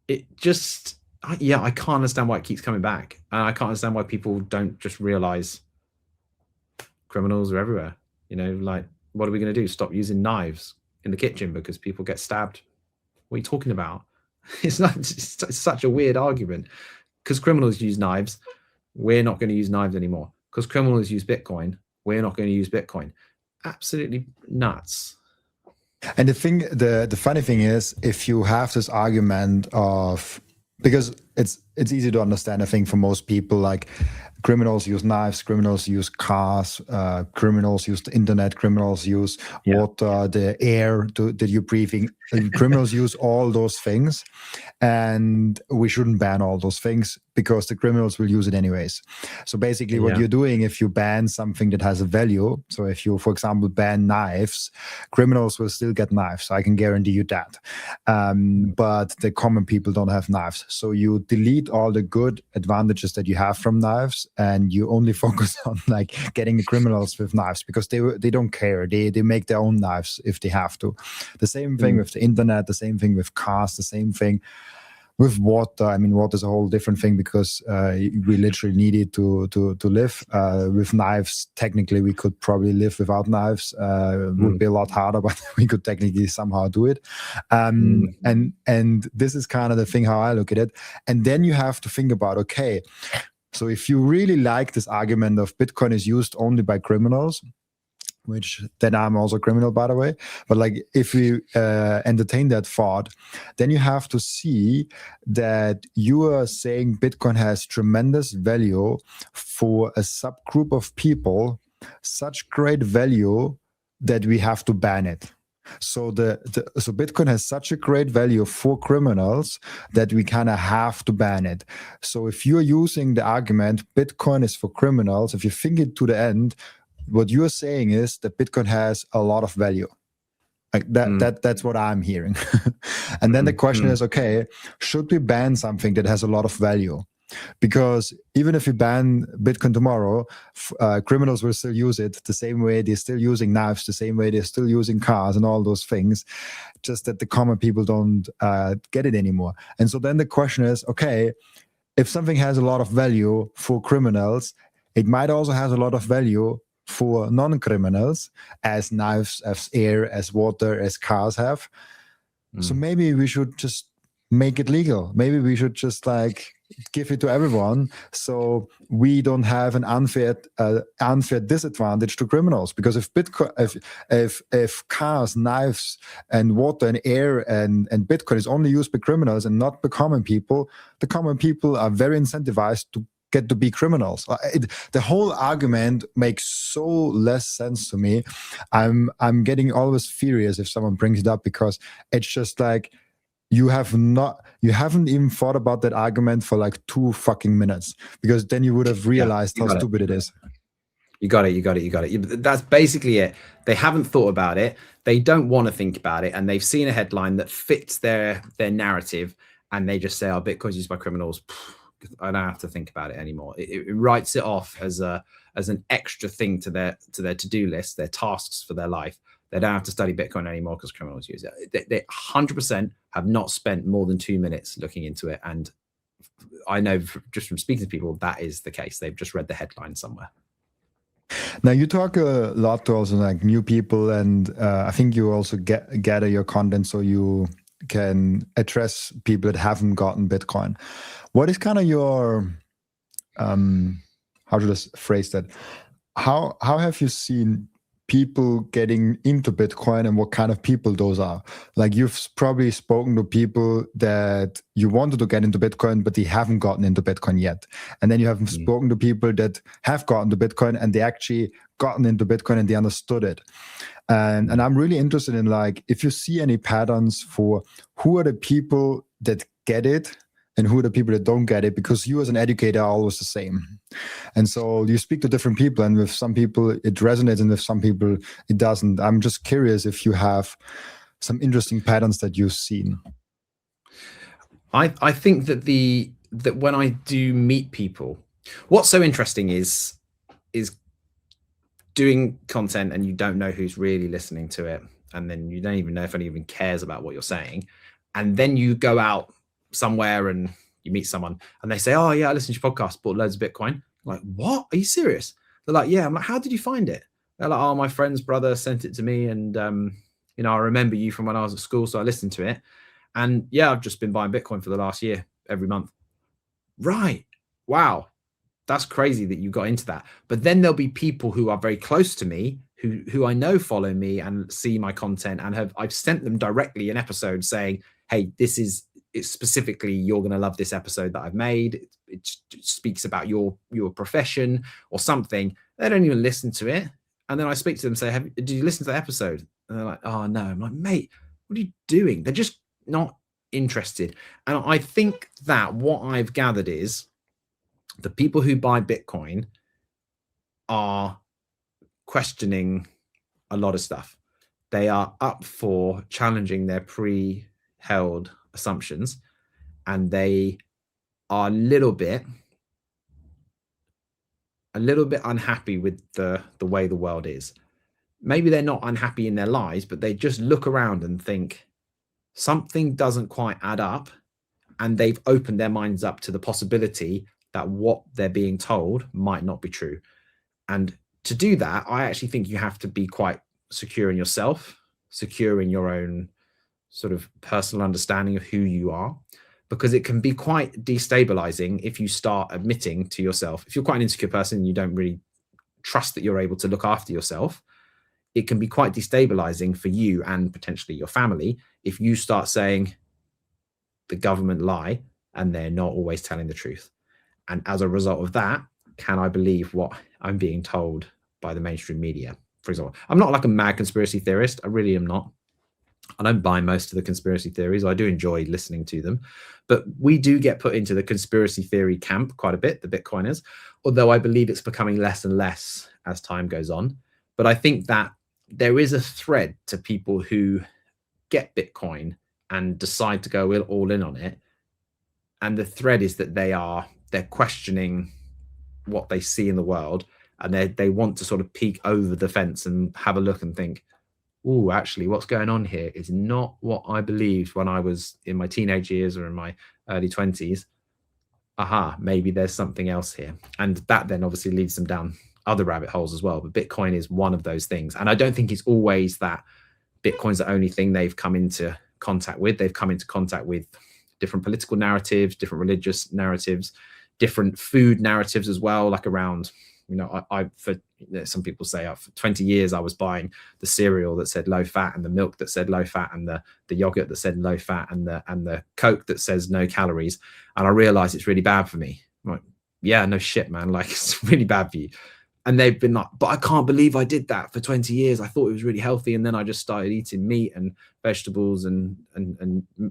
It just, yeah, I can't understand why it keeps coming back. And I can't understand why people don't just realize criminals are everywhere. You know, like, what are we going to do? Stop using knives in the kitchen because people get stabbed? What are you talking about? It's such a weird argument. Because criminals use knives, we're not going to use knives anymore. Because criminals use Bitcoin, we're not going to use Bitcoin. Absolutely nuts. And the funny thing is, if you have this argument of, because it's easy to understand, I think, for most people, like criminals use knives, criminals use cars, criminals use the internet, criminals use water, the air that you're breathing. Criminals use all those things, and we shouldn't ban all those things because the criminals will use it anyways. So basically what you're doing, if you ban something that has a value, so if you, for example, ban knives, criminals will still get knives. I can guarantee you that. But the common people don't have knives. So you delete all the good advantages that you have from knives, and you only focus on like getting the criminals with knives because they don't care. They make their own knives if they have to. The same thing with the internet, the same thing with cars, the same thing with water. I mean, water is a whole different thing because we literally need it to live. With knives, technically, we could probably live without knives. It would be a lot harder, but we could technically somehow do it. And this is kind of the thing how I look at it. And then you have to think about, okay, so if you really like this argument of Bitcoin is used only by criminals, which then I'm also a criminal, by the way. But like, if we entertain that thought, then you have to see that you are saying Bitcoin has tremendous value for a subgroup of people, such great value that we have to ban it. So so Bitcoin has such a great value for criminals that we kind of have to ban it. So if you're using the argument Bitcoin is for criminals, if you think it to the end, what you're saying is that Bitcoin has a lot of value. Like that's what I'm hearing. And then the question is, okay, should we ban something that has a lot of value? Because even if you ban Bitcoin tomorrow, criminals will still use it the same way they're still using knives, the same way they're still using cars and all those things, just that the common people don't get it anymore. And so then the question is, okay, if something has a lot of value for criminals, it might also have a lot of value for non-criminals, as knives, as air, as water, as cars have. So maybe we should just make it legal. Maybe we should just like give it to everyone, so we don't have an unfair disadvantage to criminals. Because if Bitcoin, if cars, knives, and water and air and Bitcoin is only used by criminals and not by common people, the common people are very incentivized to get to be criminals. The whole argument makes so less sense to me. I'm getting always furious if someone brings it up, because it's just like you haven't even thought about that argument for like 2 fucking minutes, because then you would have realized how stupid it is. You got it. That's basically it. They haven't thought about it. They don't want to think about it, and they've seen a headline that fits their narrative, and they just say, "Oh, Bitcoin's used by criminals." I don't have to think about it anymore. It writes it off as an extra thing to their to-do list, their tasks for their life. They don't have to study Bitcoin anymore because criminals use it. They 100% have not spent more than 2 minutes looking into it. And I know just from speaking to people, that is the case. They've just read the headline somewhere. Now, you talk a lot to also like new people, and I think you also gather your content so you can address people that haven't gotten Bitcoin. What is kind of your, how should I phrase that? How have you seen people getting into Bitcoin, and what kind of people those are? Like, you've probably spoken to people that you wanted to get into Bitcoin, but they haven't gotten into Bitcoin yet. And then you have spoken to people that have gotten to Bitcoin and they actually gotten into Bitcoin and they understood it. And I'm really interested in, like, if you see any patterns for who are the people that get it and who are the people that don't get it, because you as an educator are always the same. And so you speak to different people, and with some people it resonates and with some people it doesn't. I'm just curious if you have some interesting patterns that you've seen. I think that when I do meet people, what's so interesting is doing content and you don't know who's really listening to it, and then you don't even know if anyone even cares about what you're saying, and then you go out somewhere and you meet someone and they say, "Oh yeah, I listened to your podcast, bought loads of Bitcoin." I'm like, what? Are you serious? They're like, "Yeah." I'm like, "How did you find it?" They're like, "Oh, my friend's brother sent it to me, and I remember you from when I was at school, so I listened to it, and yeah, I've just been buying Bitcoin for the last year every month." Right? Wow, that's crazy that you got into that. But then there'll be people who are very close to me who I know follow me and see my content, and I've sent them directly an episode saying, "Hey, it's specifically, you're going to love this episode that I've made. It speaks about your profession or something." They don't even listen to it, and then I speak to them and say, "Did you listen to the episode?" And they're like, "Oh no." I'm like, "Mate, what are you doing?" They're just not interested. And I think that what I've gathered is the people who buy Bitcoin are questioning a lot of stuff. They are up for challenging their pre-held assumptions, and they are a little bit unhappy with the way the world is. Maybe they're not unhappy in their lives, but they just look around and think something doesn't quite add up, and they've opened their minds up to the possibility that what they're being told might not be true. And to do that, I actually think you have to be quite secure in yourself, secure in your own sort of personal understanding of who you are, because it can be quite destabilizing if you start admitting to yourself, if you're quite an insecure person and you don't really trust that you're able to look after yourself, it can be quite destabilizing for you and potentially your family if you start saying the government lie and they're not always telling the truth. And as a result of that, can I believe what I'm being told by the mainstream media? For example, I'm not like a mad conspiracy theorist. I really am not. I don't buy most of the conspiracy theories. I do enjoy listening to them, but we do get put into the conspiracy theory camp quite a bit, the Bitcoiners, although I believe it's becoming less and less as time goes on. But I think that there is a thread to people who get Bitcoin and decide to go all in on it. And the thread is that they're questioning what they see in the world, and they want to sort of peek over the fence and have a look and think, "Oh, actually, what's going on here is not what I believed when I was in my teenage years or in my early 20s. Aha, maybe there's something else here." And that then obviously leads them down other rabbit holes as well. But Bitcoin is one of those things. And I don't think it's always that Bitcoin's the only thing they've come into contact with. They've come into contact with different political narratives, different religious narratives, different food narratives as well, like around, for some people say for 20 years I was buying the cereal that said low fat and the milk that said low fat and the yogurt that said low fat and the Coke that says no calories, and I realized it's really bad for me. I'm like, yeah, no shit, man, like it's really bad for you. And they've been like, "But I can't believe I did that for 20 years. I thought it was really healthy. And then I just started eating meat and vegetables and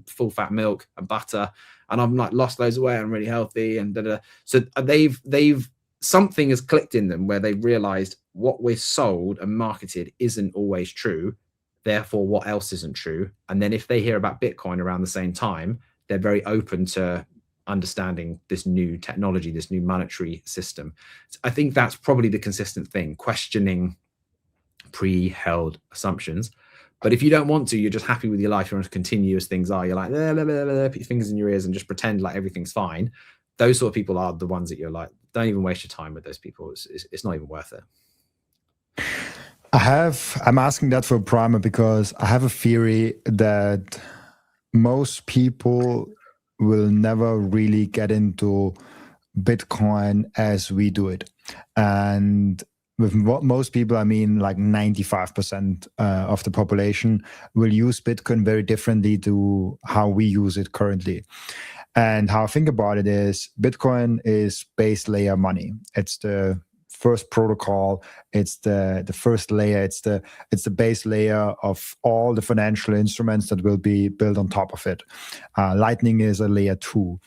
full fat milk and butter. And I've like lost loads of weight. I'm really healthy." And da, da. So they've something has clicked in them where they've realized what we're sold and marketed isn't always true. Therefore, what else isn't true? And then if they hear about Bitcoin around the same time, they're very open to understanding this new technology, this new monetary system. I think that's probably the consistent thing, questioning pre-held assumptions. But if you don't want to, you're just happy with your life, you want to continue as things are, you're like, blah, blah, blah, blah, put your fingers in your ears and just pretend like everything's fine. Those sort of people are the ones that you're like, don't even waste your time with those people. It's not even worth it. I'm asking that for a primer because I have a theory that most people will never really get into Bitcoin as we do it. And with most people, I mean like 95% of the population will use Bitcoin very differently to how we use it currently. And how I think about it is Bitcoin is base layer money. It's the first protocol. It's the first layer. It's the base layer of all the financial instruments that will be built on top of it. Lightning is a layer 2.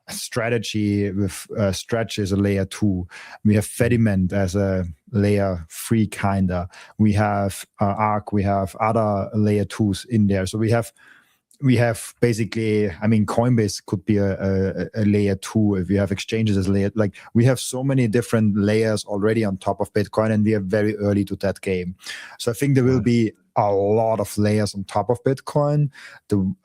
Strategy with Stretch is a layer 2. We have Fediment as a layer 3 kinda. We have Arc. We have other layer 2s in there. So we have we have basically, I mean, Coinbase could be a layer 2 if you have exchanges as layer. Like, we have so many different layers already on top of Bitcoin, and we are very early to that game. So I think there will be a lot of layers on top of Bitcoin.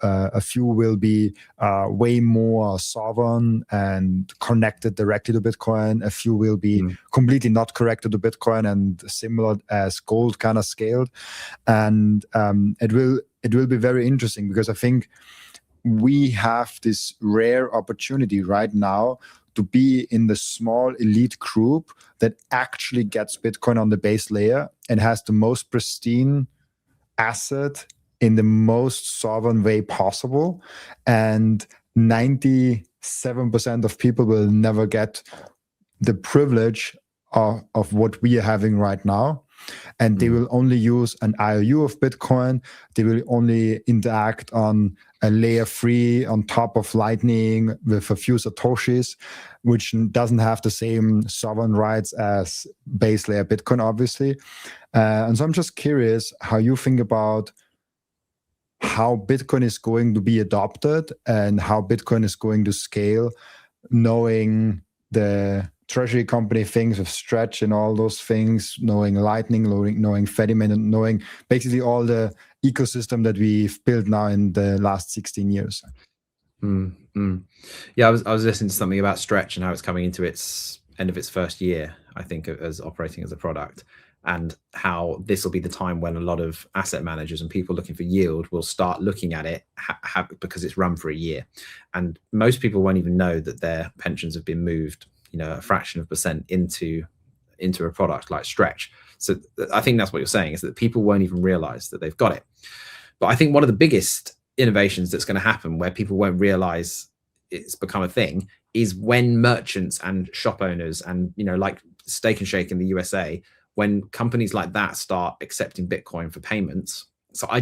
A few will be way more sovereign and connected directly to Bitcoin. A few will be completely not connected to Bitcoin and similar as gold, kind of scaled. And it will be very interesting, because I think we have this rare opportunity right now to be in the small elite group that actually gets Bitcoin on the base layer and has the most pristine asset in the most sovereign way possible. And 97% of people will never get the privilege of what we are having right now. And they will only use an IOU of Bitcoin. They will only interact on a layer 3 on top of Lightning with a few Satoshis, which doesn't have the same sovereign rights as base layer Bitcoin, obviously. And so I'm just curious how you think about how Bitcoin is going to be adopted and how Bitcoin is going to scale, knowing the treasury company things with Stretch and all those things, knowing Lightning, knowing Fediman, and knowing basically all the ecosystem that we've built now in the last 16 years. Yeah, I was listening to something about Stretch and how it's coming into its end of its first year, I think, as operating as a product, and how this will be the time when a lot of asset managers and people looking for yield will start looking at it because it's run for a year, and most people won't even know that their pensions have been moved, you know, a fraction of percent into a product like Stretch. So I think that's what you're saying, is that people won't even realize that they've got it. But I think one of the biggest innovations that's going to happen, where people won't realize it's become a thing, is when merchants and shop owners and, you know, like Steak and Shake in the USA, when companies like that start accepting Bitcoin for payments. So I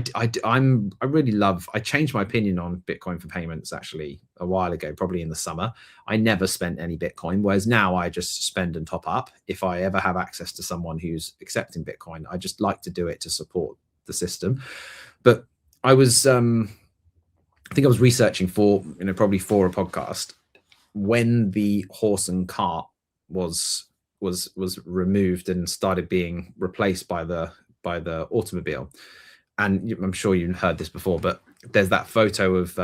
changed my opinion on Bitcoin for payments actually a while ago, probably in the summer. I never spent any Bitcoin, whereas now I just spend and top up. If I ever have access to someone who's accepting Bitcoin, I just like to do it to support the system. But I was, I think I was researching for, you know, probably for a podcast, when the horse and cart was removed and started being replaced by the automobile. And I'm sure you've heard this before, but there's that photo of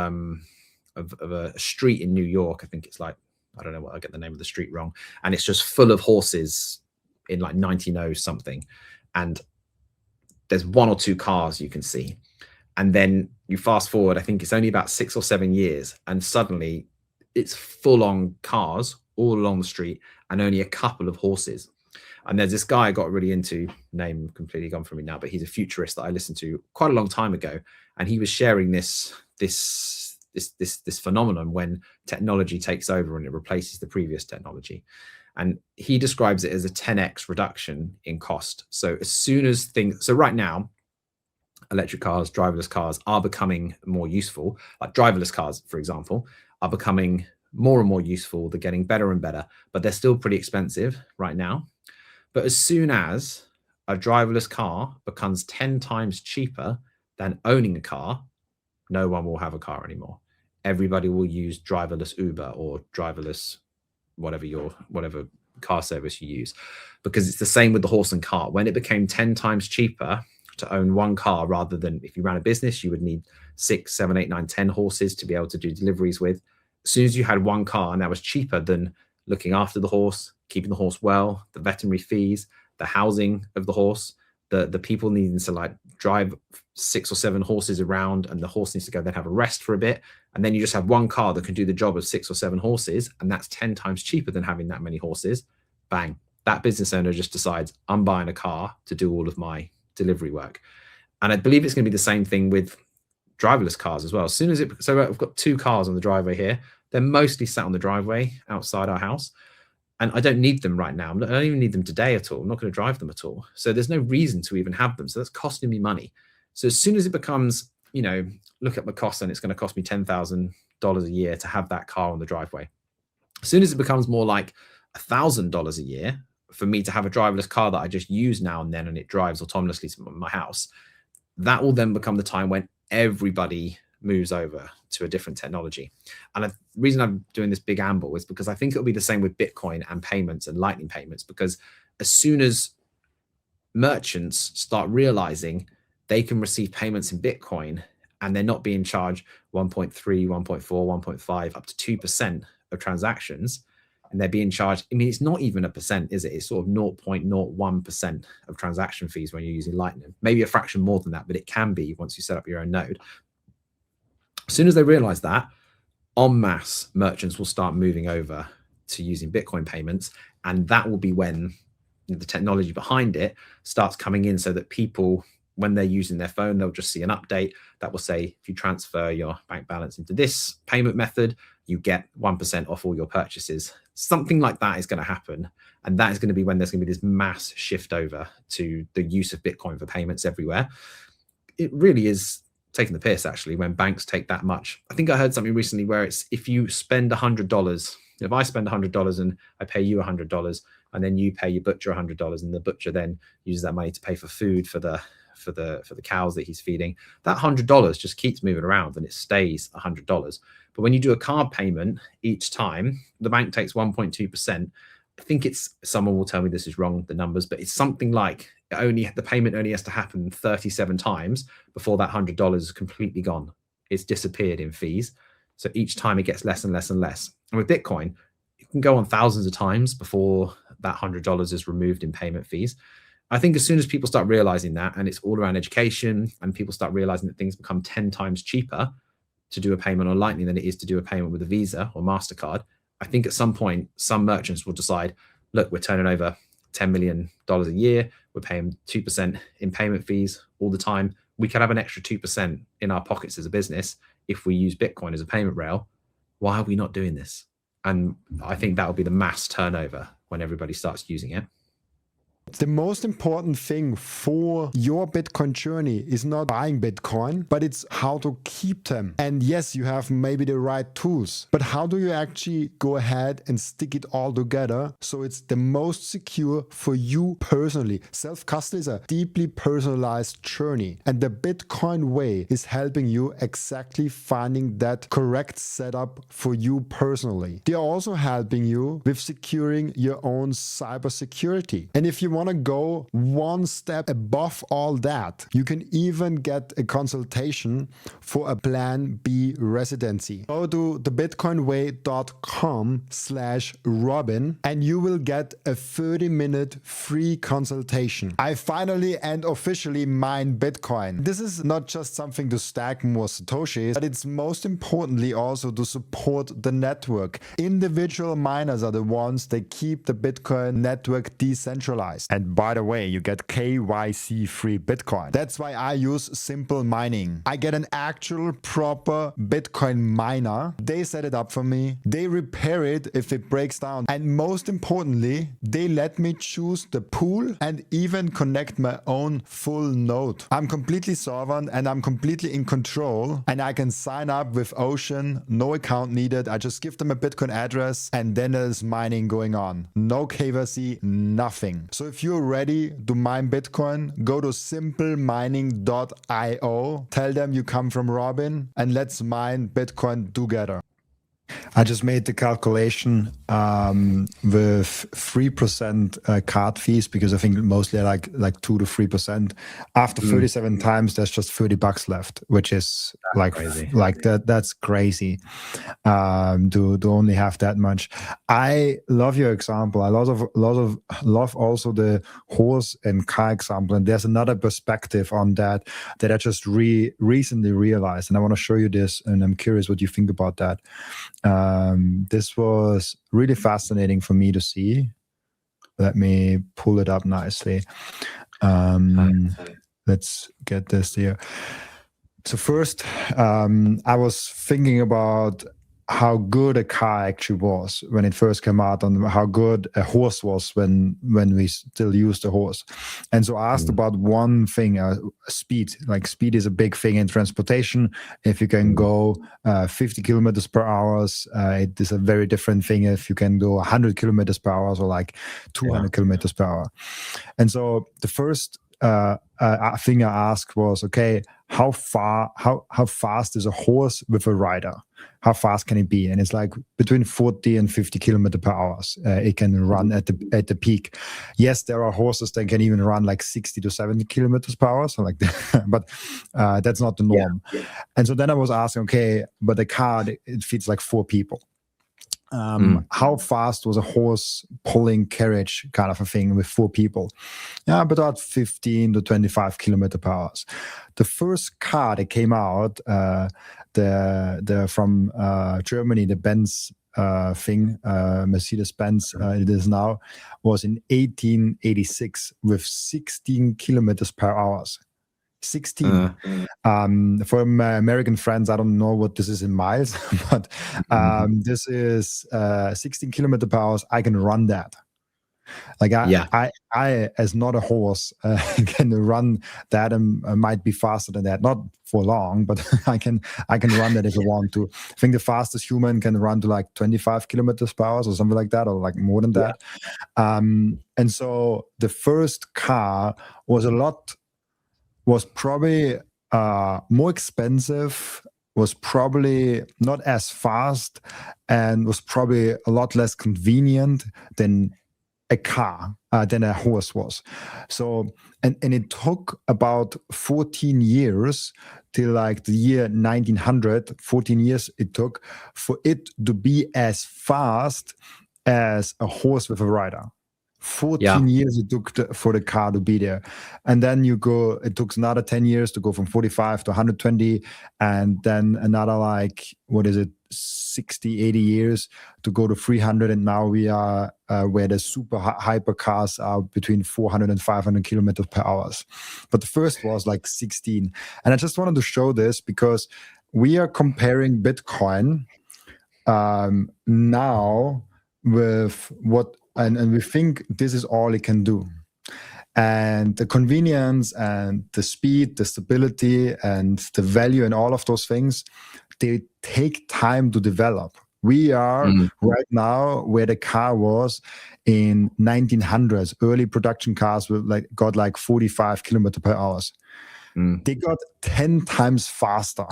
a street in New York. I think it's like, I don't know what, I get the name of the street wrong, and it's just full of horses in like 1900 something, and there's 1 or 2 cars you can see. And then you fast forward, I think it's only about 6 or 7 years, and suddenly it's full on cars all along the street and only a couple of horses. And there's this guy I got really into, name completely gone from me now, but he's a futurist that I listened to quite a long time ago, and he was sharing this phenomenon when technology takes over and it replaces the previous technology. And he describes it as a 10x reduction in cost. So as soon as so right now, electric cars, driverless cars are becoming more useful. Like driverless cars, for example, are becoming more and more useful. They're getting better and better, but they're still pretty expensive right now. But as soon as a driverless car becomes 10 times cheaper than owning a car, no one will have a car anymore. Everybody will use driverless Uber or driverless whatever car service you use, because it's the same with the horse and cart. When it became 10 times cheaper to own one car, rather than if you ran a business, you would need 6, 7, 8, 9, 10 horses to be able to do deliveries with. As soon as you had one car, and that was cheaper than looking after the horse, keeping the horse well, the veterinary fees, the housing of the horse, the people needing to like drive 6 or 7 horses around, and the horse needs to go then have a rest for a bit. And then you just have one car that can do the job of 6 or 7 horses, and that's 10 times cheaper than having that many horses. Bang. That business owner just decides, I'm buying a car to do all of my delivery work. And I believe it's going to be the same thing with driverless cars as well. As soon as so I've got 2 cars on the driveway here. They're mostly sat on the driveway outside our house. And I don't need them right now. I don't even need them today at all. I'm not going to drive them at all. So there's no reason to even have them. So that's costing me money. So as soon as it becomes, you know, look at the cost, and it's going to cost me $10,000 a year to have that car on the driveway. As soon as it becomes more like $1,000 a year for me to have a driverless car that I just use now and then, and it drives autonomously to my house, that will then become the time when everybody moves over to a different technology. And the reason I'm doing this big amble is because I think it'll be the same with Bitcoin and payments and Lightning payments, because as soon as merchants start realizing they can receive payments in Bitcoin and they're not being charged 1.3, 1.4, 1.5, up to 2% of transactions, and they're being charged, I mean, it's not even a percent, is it? It's sort of 0.01% of transaction fees when you're using Lightning. Maybe a fraction more than that, but it can be once you set up your own node. As soon as they realize that, en masse, merchants will start moving over to using Bitcoin payments. And that will be when the technology behind it starts coming in, so that people, when they're using their phone, they'll just see an update that will say, if you transfer your bank balance into this payment method, you get 1% off all your purchases. Something like that is going to happen. And that is going to be when there's going to be this mass shift over to the use of Bitcoin for payments everywhere. It really is taking the piss, actually, when banks take that much. I think I heard something recently where it's, if you spend $100, if I spend $100 and I pay you $100, and then you pay your butcher $100, and the butcher then uses that money to pay for food for the cows that he's feeding, that $100 just keeps moving around and it stays $100. But when you do a card payment each time, the bank takes 1.2%. I think it's, someone will tell me this is wrong, the numbers, but it's something like the payment only has to happen 37 times before that $100 is completely gone. It's disappeared in fees. So each time it gets less and less and less. And with Bitcoin, it can go on thousands of times before that $100 is removed in payment fees. I think as soon as people start realizing that, and it's all around education, and people start realizing that things become 10 times cheaper to do a payment on Lightning than it is to do a payment with a Visa or MasterCard, I think at some point, some merchants will decide, look, we're turning over $10 million a year. We're paying 2% in payment fees all the time. We could have an extra 2% in our pockets as a business if we use Bitcoin as a payment rail. Why are we not doing this? And I think that will be the mass turnover when everybody starts using it. The most important thing for your Bitcoin journey is not buying Bitcoin, but it's how to keep them. And yes, you have maybe the right tools, but how do you actually go ahead and stick it all together so it's the most secure for you personally? Self-custody is a deeply personalized journey, and the Bitcoin way is helping you exactly finding that correct setup for you personally. They are also helping you with securing your own cybersecurity. And if you want to go one step above all that, you can even get a consultation for a Plan B residency. Go to thebitcoinway.com/Robin and you will get a 30-minute free consultation. I finally and officially mine Bitcoin. This is not just something to stack more Satoshis, but it's most importantly also to support the network. Individual miners are the ones that keep the Bitcoin network decentralized. And by the way, you get KYC free Bitcoin. That's why I use Simple Mining. I get an actual proper Bitcoin miner. They set it up for me. They repair it if it breaks down. And most importantly, they let me choose the pool and even connect my own full node. I'm completely sovereign and I'm completely in control, and I can sign up with Ocean, no account needed. I just give them a Bitcoin address and then there's mining going on. No KYC, nothing. So if you're ready to mine Bitcoin, go to simplemining.io, tell them you come from Robin, and let's mine Bitcoin together. I just made the calculation with 3% card fees, because I think mostly like 2 to 3%. After 37 times, there's just $30 left, which is crazy. That's crazy to only have that much. I love your example. I love also the horse and car example. And there's another perspective on that I just recently realized, and I want to show you this. And I'm curious what you think about that. This was really fascinating for me to see. Let me pull it up nicely. Let's get this here. So first, I was thinking about how good a car actually was when it first came out, and how good a horse was when we still used the horse. And so I asked about one thing, speed. Like, speed is a big thing in transportation. If you can go 50 kilometers per hour, it is a very different thing if you can go 100 kilometers per hour or like 200 kilometers per hour. And so the first thing I asked was, okay, how fast is a horse with a rider? How fast can it be? And it's like between 40 and 50 kilometers per hour. It can run at the peak. Yes, there are horses that can even run like 60 to 70 kilometers per hour. So like, but that's not the norm. Yeah. And so then I was asking, okay, but the car, it fits like 4 people. How fast was a horse pulling carriage kind of a thing with 4 people? Yeah, about 15 to 25 kilometers per hour. The first car that came out, the from Germany, the Benz thing, Mercedes-Benz, it is now, was in 1886 with 16 kilometers per hour. 16. For my American friends, I don't know what this is in miles, but this is 16 kilometers per hour. I can run that. Like I as not a horse, can run that and might be faster than that. Not for long, but I can run that if I want to. I think the fastest human can run to like 25 kilometers per hour or something like that, or like more than that. And so the first car was probably more expensive, was probably not as fast, and was probably a lot less convenient than a car, than a horse was. So, and it took about 14 years till like the year 1900, 14 years it took for it to be as fast as a horse with a rider. 14 years it took for the car to be there. And then it took another 10 years to go from 45 to 120, and then another 60, 80 years to go to 300. And now we are where the super hyper cars are between 400 and 500 kilometers per hour. But the first was like 16. And I just wanted to show this because we are comparing Bitcoin now with what, and we think this is all it can do. And the convenience and the speed, the stability and the value and all of those things, they take time to develop. We are right now where the car was in 1900s. Early production cars got like 45 kilometers per hour. They got 10 times faster,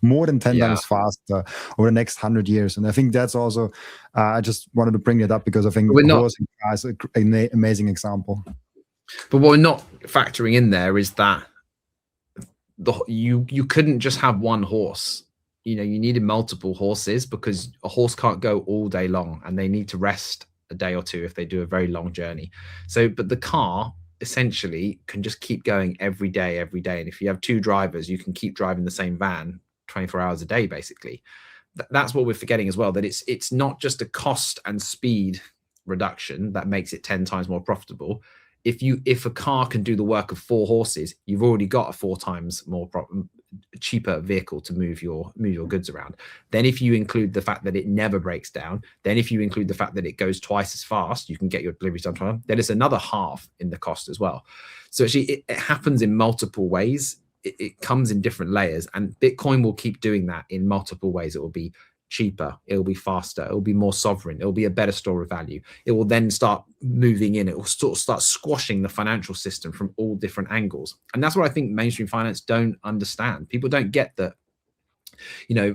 more than 10 times faster over the next 100 years. And I think that's also, I just wanted to bring it up because I think horse and car is an amazing example. But what we're not factoring in there is that you couldn't just have one horse. You needed multiple horses because a horse can't go all day long and they need to rest a day or two if they do a very long journey. So, but the car essentially can just keep going every day. And if you have 2 drivers, you can keep driving the same van 24 hours a day, basically. That's what we're forgetting as well, that it's not just a cost and speed reduction that makes it 10 times more profitable. If a car can do the work of 4 horses, you've already got a 4 times more cheaper vehicle to move your goods around. Then if you include the fact that it never breaks down, then if you include the fact that it goes twice as fast, you can get your deliveries done time, then it's another half in the cost as well. So actually it happens in multiple ways. It comes in different layers, and Bitcoin will keep doing that in multiple ways. It will be cheaper, it will be faster, it will be more sovereign, it will be a better store of value. It will then start moving in, it will sort of start squashing the financial system from all different angles. And that's what I think mainstream finance don't understand. People don't get that,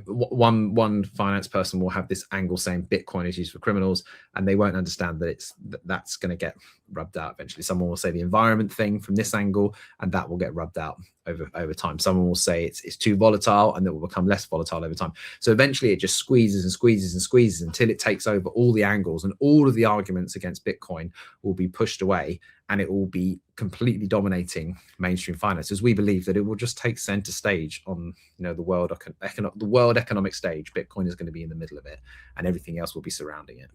one finance person will have this angle saying Bitcoin is used for criminals, and they won't understand that that's going to get rubbed out eventually. Someone will say the environment thing from this angle, and that will get rubbed out over time. Someone will say it's too volatile, and it will become less volatile over time. So eventually it just squeezes and squeezes and squeezes until it takes over all the angles, and all of the arguments against Bitcoin will be pushed away, and it will be completely dominating mainstream finance, as we believe that it will just take center stage on the world economic stage. Bitcoin is going to be in the middle of it, and everything else will be surrounding it.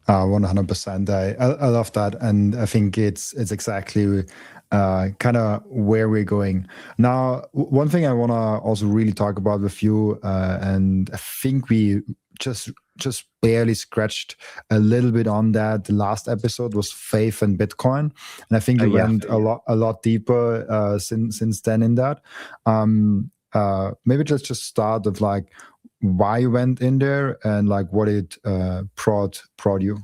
100%. I love that, and I think it's exactly kind of where we're going now. One thing I want to also really talk about with you, and I think we just barely scratched a little bit on that. The last episode was faith and Bitcoin, and I think we went a lot deeper since then in that. Maybe just start with like why you went in there and like what it brought you.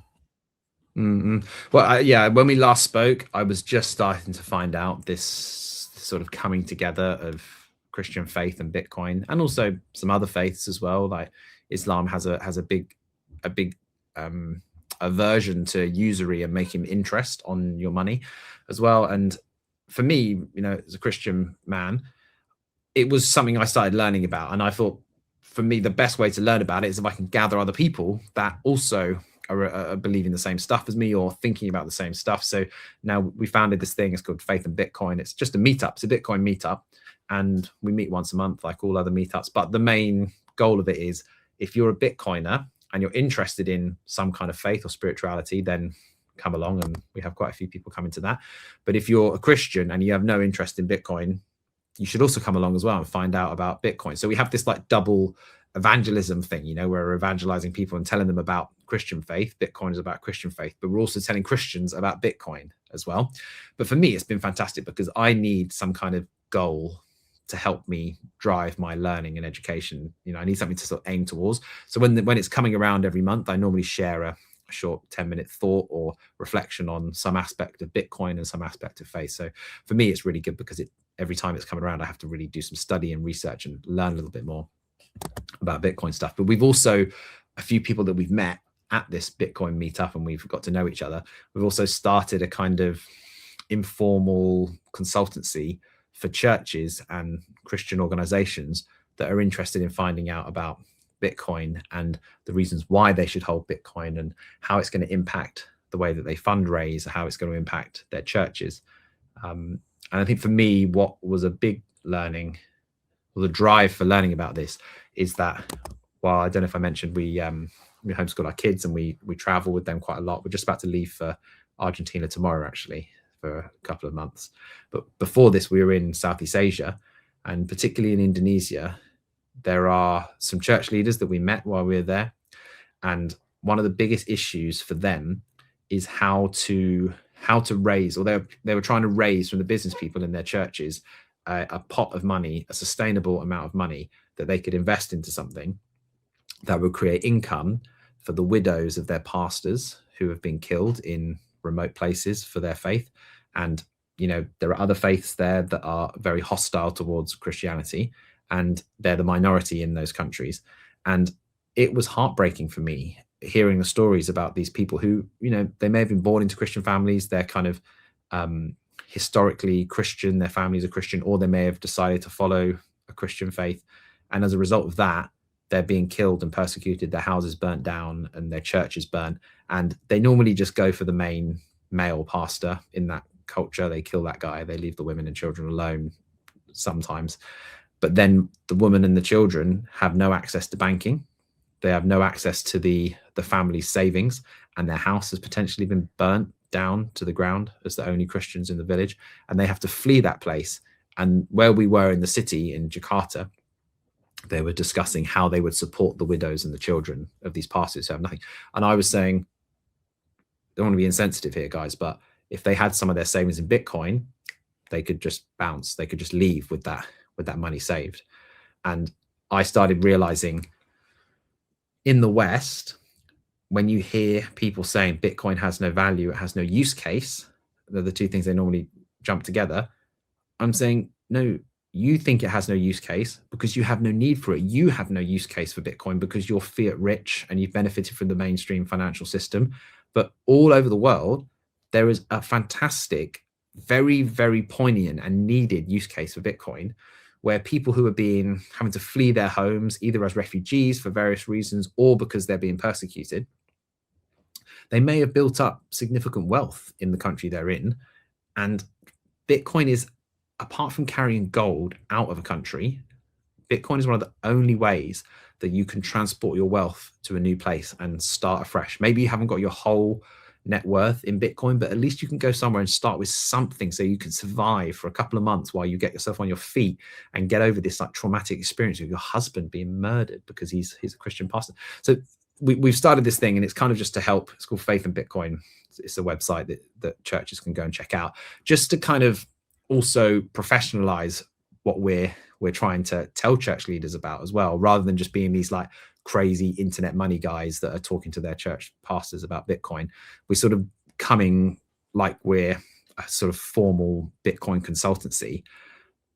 Well, when we last spoke, I was just starting to find out this sort of coming together of Christian faith and Bitcoin, and also some other faiths as well. Like Islam has a big aversion to usury and making interest on your money as well. And for me, you know, as a Christian man, it was something I started learning about, and I thought, for me, the best way to learn about it is if I can gather other people that also are believing the same stuff as me or thinking about the same stuff. So now we founded this thing. It's called Faith and Bitcoin. It's just a meetup. It's a Bitcoin meetup, and we meet once a month like all other meetups. But the main goal of it is, if you're a Bitcoiner and you're interested in some kind of faith or spirituality, then come along, and we have quite a few people coming to that. But if you're a Christian and you have no interest in Bitcoin, you should also come along as well and find out about Bitcoin. So we have this like double evangelism thing, you know, where we're evangelizing people and telling them about Christian faith. Bitcoin is about Christian faith, but we're also telling Christians about Bitcoin as well. But for me, it's been fantastic because I need some kind of goal to help me drive my learning and education. You know, I need something to sort of aim towards. So when it's coming around every month, I normally share a short 10-minute thought or reflection on some aspect of Bitcoin and some aspect of faith. So for me, it's really good because every time it's coming around, I have to really do some study and research and learn a little bit more about Bitcoin stuff. But we've also, a few people that we've met at this Bitcoin meetup, and we've got to know each other. We've also started a kind of informal consultancy for churches and Christian organizations that are interested in finding out about Bitcoin and the reasons why they should hold Bitcoin and how it's going to impact the way that they fundraise, how it's going to impact their churches. And I think for me, what was a big learning, or the drive for learning about this, is that, well, I don't know if I mentioned, we homeschool our kids and we travel with them quite a lot. We're just about to leave for Argentina tomorrow, actually, for a couple of months. But before this, we were in Southeast Asia, and particularly in Indonesia. There are some church leaders that we met while we were there. And one of the biggest issues for them is how to raise, or they were trying to raise from the business people in their churches a pot of money, a sustainable amount of money that they could invest into something that would create income for the widows of their pastors who have been killed in remote places for their faith. And, you know, there are other faiths there that are very hostile towards Christianity, and they're the minority in those countries. And it was heartbreaking for me hearing the stories about these people who, you know, they may have been born into Christian families. They're kind of historically Christian, their families are Christian, or they may have decided to follow a Christian faith. And as a result of that, they're being killed and persecuted, their houses burnt down and their churches burnt. And they normally just go for the main male pastor in that culture. They kill that guy, they leave the women and children alone sometimes. But then the woman and the children have no access to banking. They have no access to the family's savings, and their house has potentially been burnt down to the ground as the only Christians in the village. And they have to flee that place. And where we were in the city in Jakarta, they were discussing how they would support the widows and the children of these pastors who have nothing. And I was saying, I don't want to be insensitive here, guys, but if they had some of their savings in Bitcoin, they could just bounce. They could just leave with that money saved. And I started realizing in the West, when you hear people saying Bitcoin has no value, it has no use case, they're the two things they normally jump together. I'm saying, no, you think it has no use case because you have no need for it. You have no use case for Bitcoin because you're fiat rich and you've benefited from the mainstream financial system. But all over the world, there is a fantastic, very, very poignant and needed use case for Bitcoin, where people who are having to flee their homes, either as refugees for various reasons or because they're being persecuted, they may have built up significant wealth in the country they're in. And Bitcoin is, apart from carrying gold out of a country, Bitcoin is one of the only ways that you can transport your wealth to a new place and start afresh. Maybe you haven't got your whole net worth in Bitcoin, but at least you can go somewhere and start with something so you can survive for a couple of months while you get yourself on your feet and get over this like traumatic experience of your husband being murdered because he's a Christian pastor. So we've started this thing, and it's kind of just to help. It's called Faith and Bitcoin. It's a website that churches can go and check out, just to kind of also professionalize what we're trying to tell church leaders about as well, rather than just being these like crazy internet money guys that are talking to their church pastors about Bitcoin. We're sort of coming like we're a sort of formal Bitcoin consultancy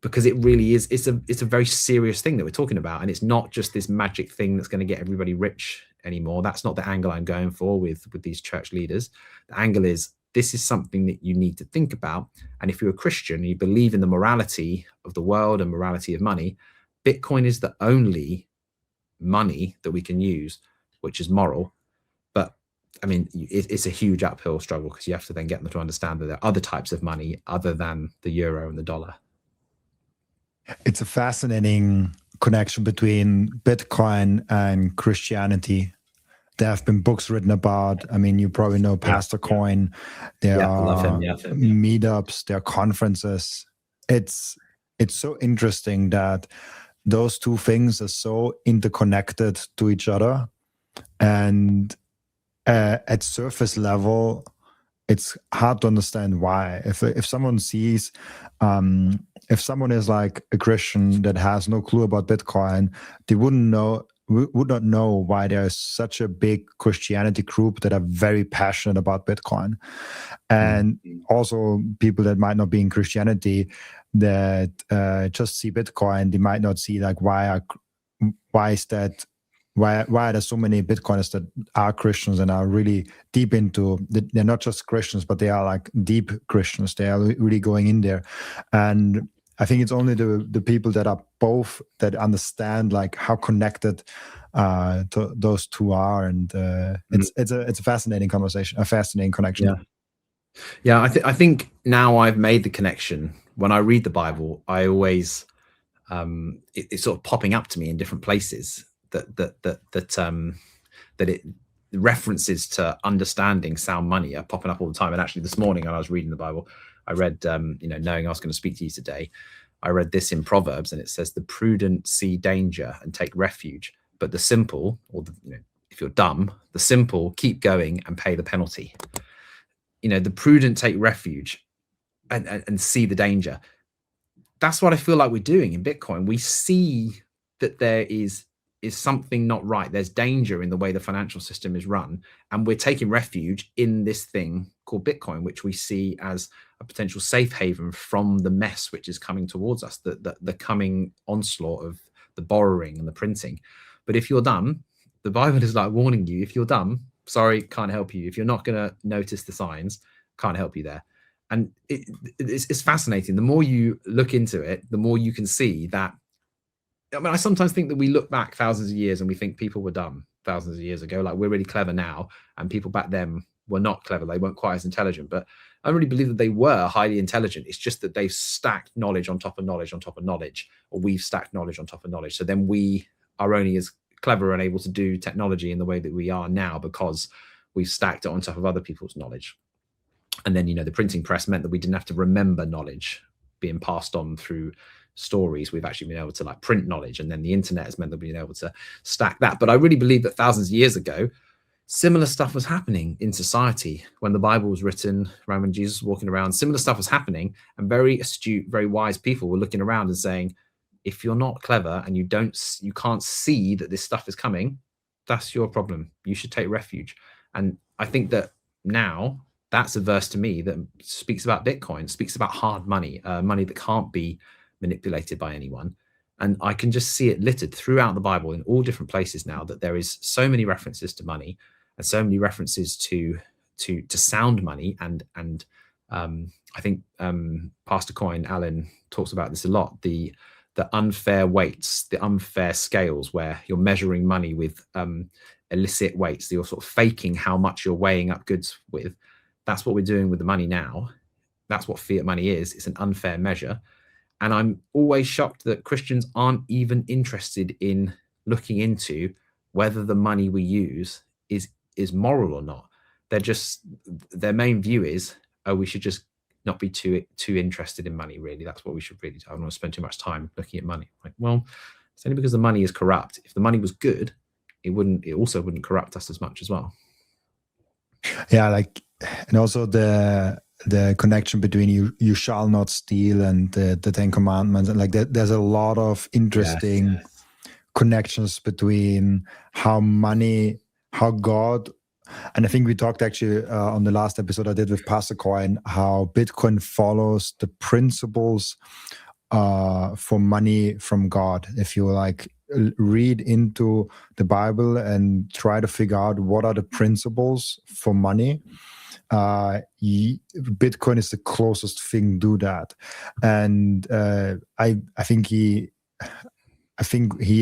because it really is, it's a very serious thing that we're talking about, and it's not just this magic thing that's going to get everybody rich anymore. That's not the angle I'm going for with these church leaders. The angle is, this is something that you need to think about. And if you're a Christian, you believe in the morality of the world and morality of money, Bitcoin is the only money that we can use which is moral. But I mean, it's a huge uphill struggle, because you have to then get them to understand that there are other types of money other than the euro and the dollar. It's a fascinating connection between Bitcoin and Christianity. There have been books written about, I mean, you probably know Pastor Coin. There are meetups, there are conferences. It's so interesting that those two things are so interconnected to each other. And at surface level, it's hard to understand why. If someone sees, if someone is like a Christian that has no clue about Bitcoin, they would not know why there's such a big Christianity group that are very passionate about Bitcoin. And also people that might not be in Christianity that just see Bitcoin, they might not see like why are there so many Bitcoiners that are Christians and are really deep into, they're not just Christians, but they are like deep Christians. They are really going in there. And I think it's only the people that are both, that understand like how connected those two are. And it's a fascinating conversation, a fascinating connection. Yeah. I think now I've made the connection. When I read the Bible, I always it's sort of popping up to me in different places that it references to understanding sound money are popping up all the time. And actually this morning when I was reading the Bible, I read, knowing I was going to speak to you today, I read this in Proverbs, and it says, the prudent see danger and take refuge, but the simple, or if you're dumb, the simple keep going and pay the penalty. The prudent take refuge and see the danger. That's what I feel like we're doing in Bitcoin. We see that there is something not right. There's danger in the way the financial system is run, and we're taking refuge in this thing called Bitcoin, which we see as a potential safe haven from the mess which is coming towards us, the coming onslaught of the borrowing and the printing. But if you're dumb, the Bible is like warning you, if you're dumb, sorry, can't help you. If you're not going to notice the signs, can't help you there. And it's fascinating. The more you look into it, the more you can see that. I mean, I sometimes think that we look back thousands of years and we think people were dumb thousands of years ago. Like, we're really clever now, and people back then were not clever. They weren't quite as intelligent. But I really believe that they were highly intelligent. It's just that they've stacked knowledge on top of knowledge on top of knowledge, or we've stacked knowledge on top of knowledge. So then we are only as clever and able to do technology in the way that we are now because we've stacked it on top of other people's knowledge. And then, the printing press meant that we didn't have to remember knowledge being passed on through stories. We've actually been able to like print knowledge, and then the internet has meant that we've been able to stack that. But I really believe that thousands of years ago, similar stuff was happening in society. When the Bible was written, around when Jesus was walking around, similar stuff was happening, and very astute, very wise people were looking around and saying, if you're not clever and you can't see that this stuff is coming, that's your problem. You should take refuge. And I think that now that's a verse to me that speaks about Bitcoin, speaks about hard money, money that can't be manipulated by anyone. And I can just see it littered throughout the Bible in all different places now, that there is so many references to money and so many references to sound money. And I think Pastor Coin, Alan, talks about this a lot, the unfair weights, the unfair scales, where you're measuring money with illicit weights. You're sort of faking how much you're weighing up goods with. That's what we're doing with the money now. That's what fiat money is. It's an unfair measure. And I'm always shocked that Christians aren't even interested in looking into whether the money we use is moral or not. Their main view is, oh, we should just not be too interested in money, really. That's what we should really do. I don't want to spend too much time looking at money. Like, well, it's only because the money is corrupt. If the money was good, it also wouldn't corrupt us as much as well. Yeah, and also the connection between you shall not steal and the 10 commandments, and like that, there's a lot of interesting connections between how God, and I think we talked actually on the last episode I did with Pastor Coin, how Bitcoin follows the principles for money from God. If you like read into the Bible and try to figure out what are the principles for money, Bitcoin is the closest thing to that. And I think he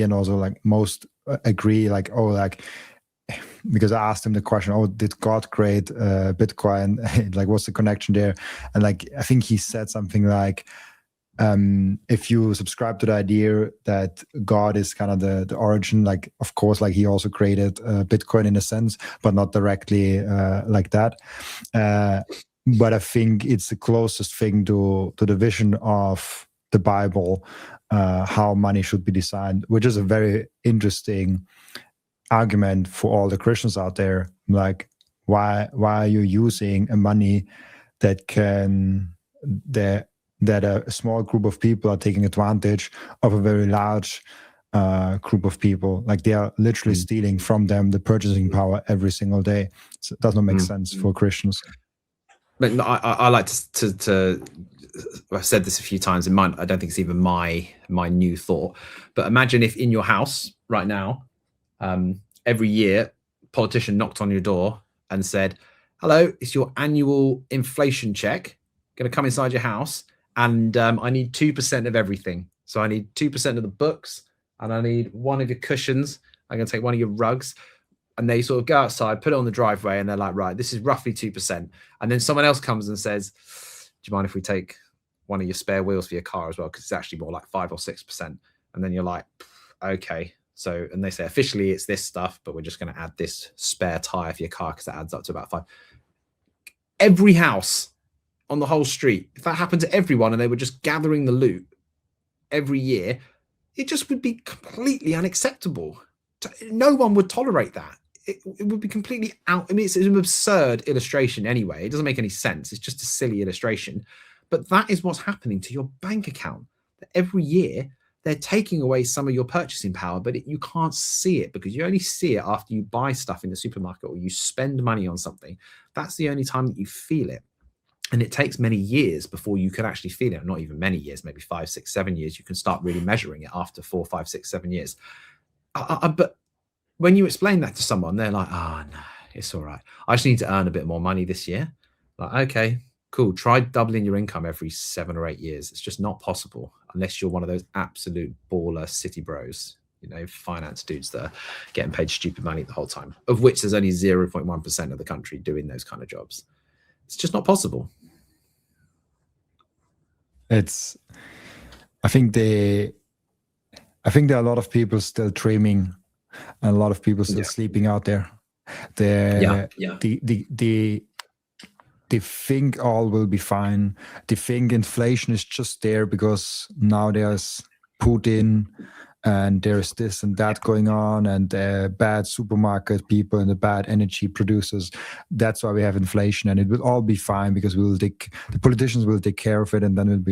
and also like most agree, like, oh, like, because I asked him the question, oh, did God create Bitcoin? Like, what's the connection there? And like, I think he said something like, if you subscribe to the idea that God is kind of the origin, like, of course, like he also created Bitcoin in a sense, but not directly like that. But I think it's the closest thing to the vision of the Bible, how money should be designed, which is a very interesting argument for all the Christians out there. Like, why are you using a money that a small group of people are taking advantage of a very large group of people? Like, they are literally stealing from them the purchasing power every single day. So it does not make sense for Christians. But I like to I've said this a few times, and I don't think it's even my new thought, but imagine if in your house right now, every year, a politician knocked on your door and said, hello, it's your annual inflation check, going to come inside your house, and I need 2% of everything. So I need 2% of the books, and I need one of your cushions. I'm going to take one of your rugs. And they sort of go outside, put it on the driveway, and they're like, right, this is roughly 2%. And then someone else comes and says, do you mind if we take one of your spare wheels for your car as well? Because it's actually more like 5 or 6%. And then you're like, okay. So, and they say, officially it's this stuff, but we're just going to add this spare tire for your car because that adds up to about 5. Every house on the whole street, if that happened to everyone and they were just gathering the loot every year, it just would be completely unacceptable. No one would tolerate that. It would be completely out. I mean, it's an absurd illustration anyway. It doesn't make any sense. It's just a silly illustration. But that is what's happening to your bank account. Every year, they're taking away some of your purchasing power, but you can't see it because you only see it after you buy stuff in the supermarket or you spend money on something. That's the only time that you feel it. And it takes many years before you can actually feel it. Not even many years, maybe 5, 6, 7 years. You can start really measuring it after 4, 5, 6, 7 years. But when you explain that to someone, they're like, oh, no, it's all right. I just need to earn a bit more money this year. Like, okay, cool. Try doubling your income every 7 or 8 years. It's just not possible unless you're one of those absolute baller city bros, you know, finance dudes that are getting paid stupid money the whole time, of which there's only 0.1% of the country doing those kind of jobs. It's just not possible. I think there are a lot of people still dreaming and a lot of people still sleeping out there. They think all will be fine. They think inflation is just there because now there's Putin and there's this and that going on, and bad supermarket people and the bad energy producers. That's why we have inflation, and it will all be fine because the politicians will take care of it, and then it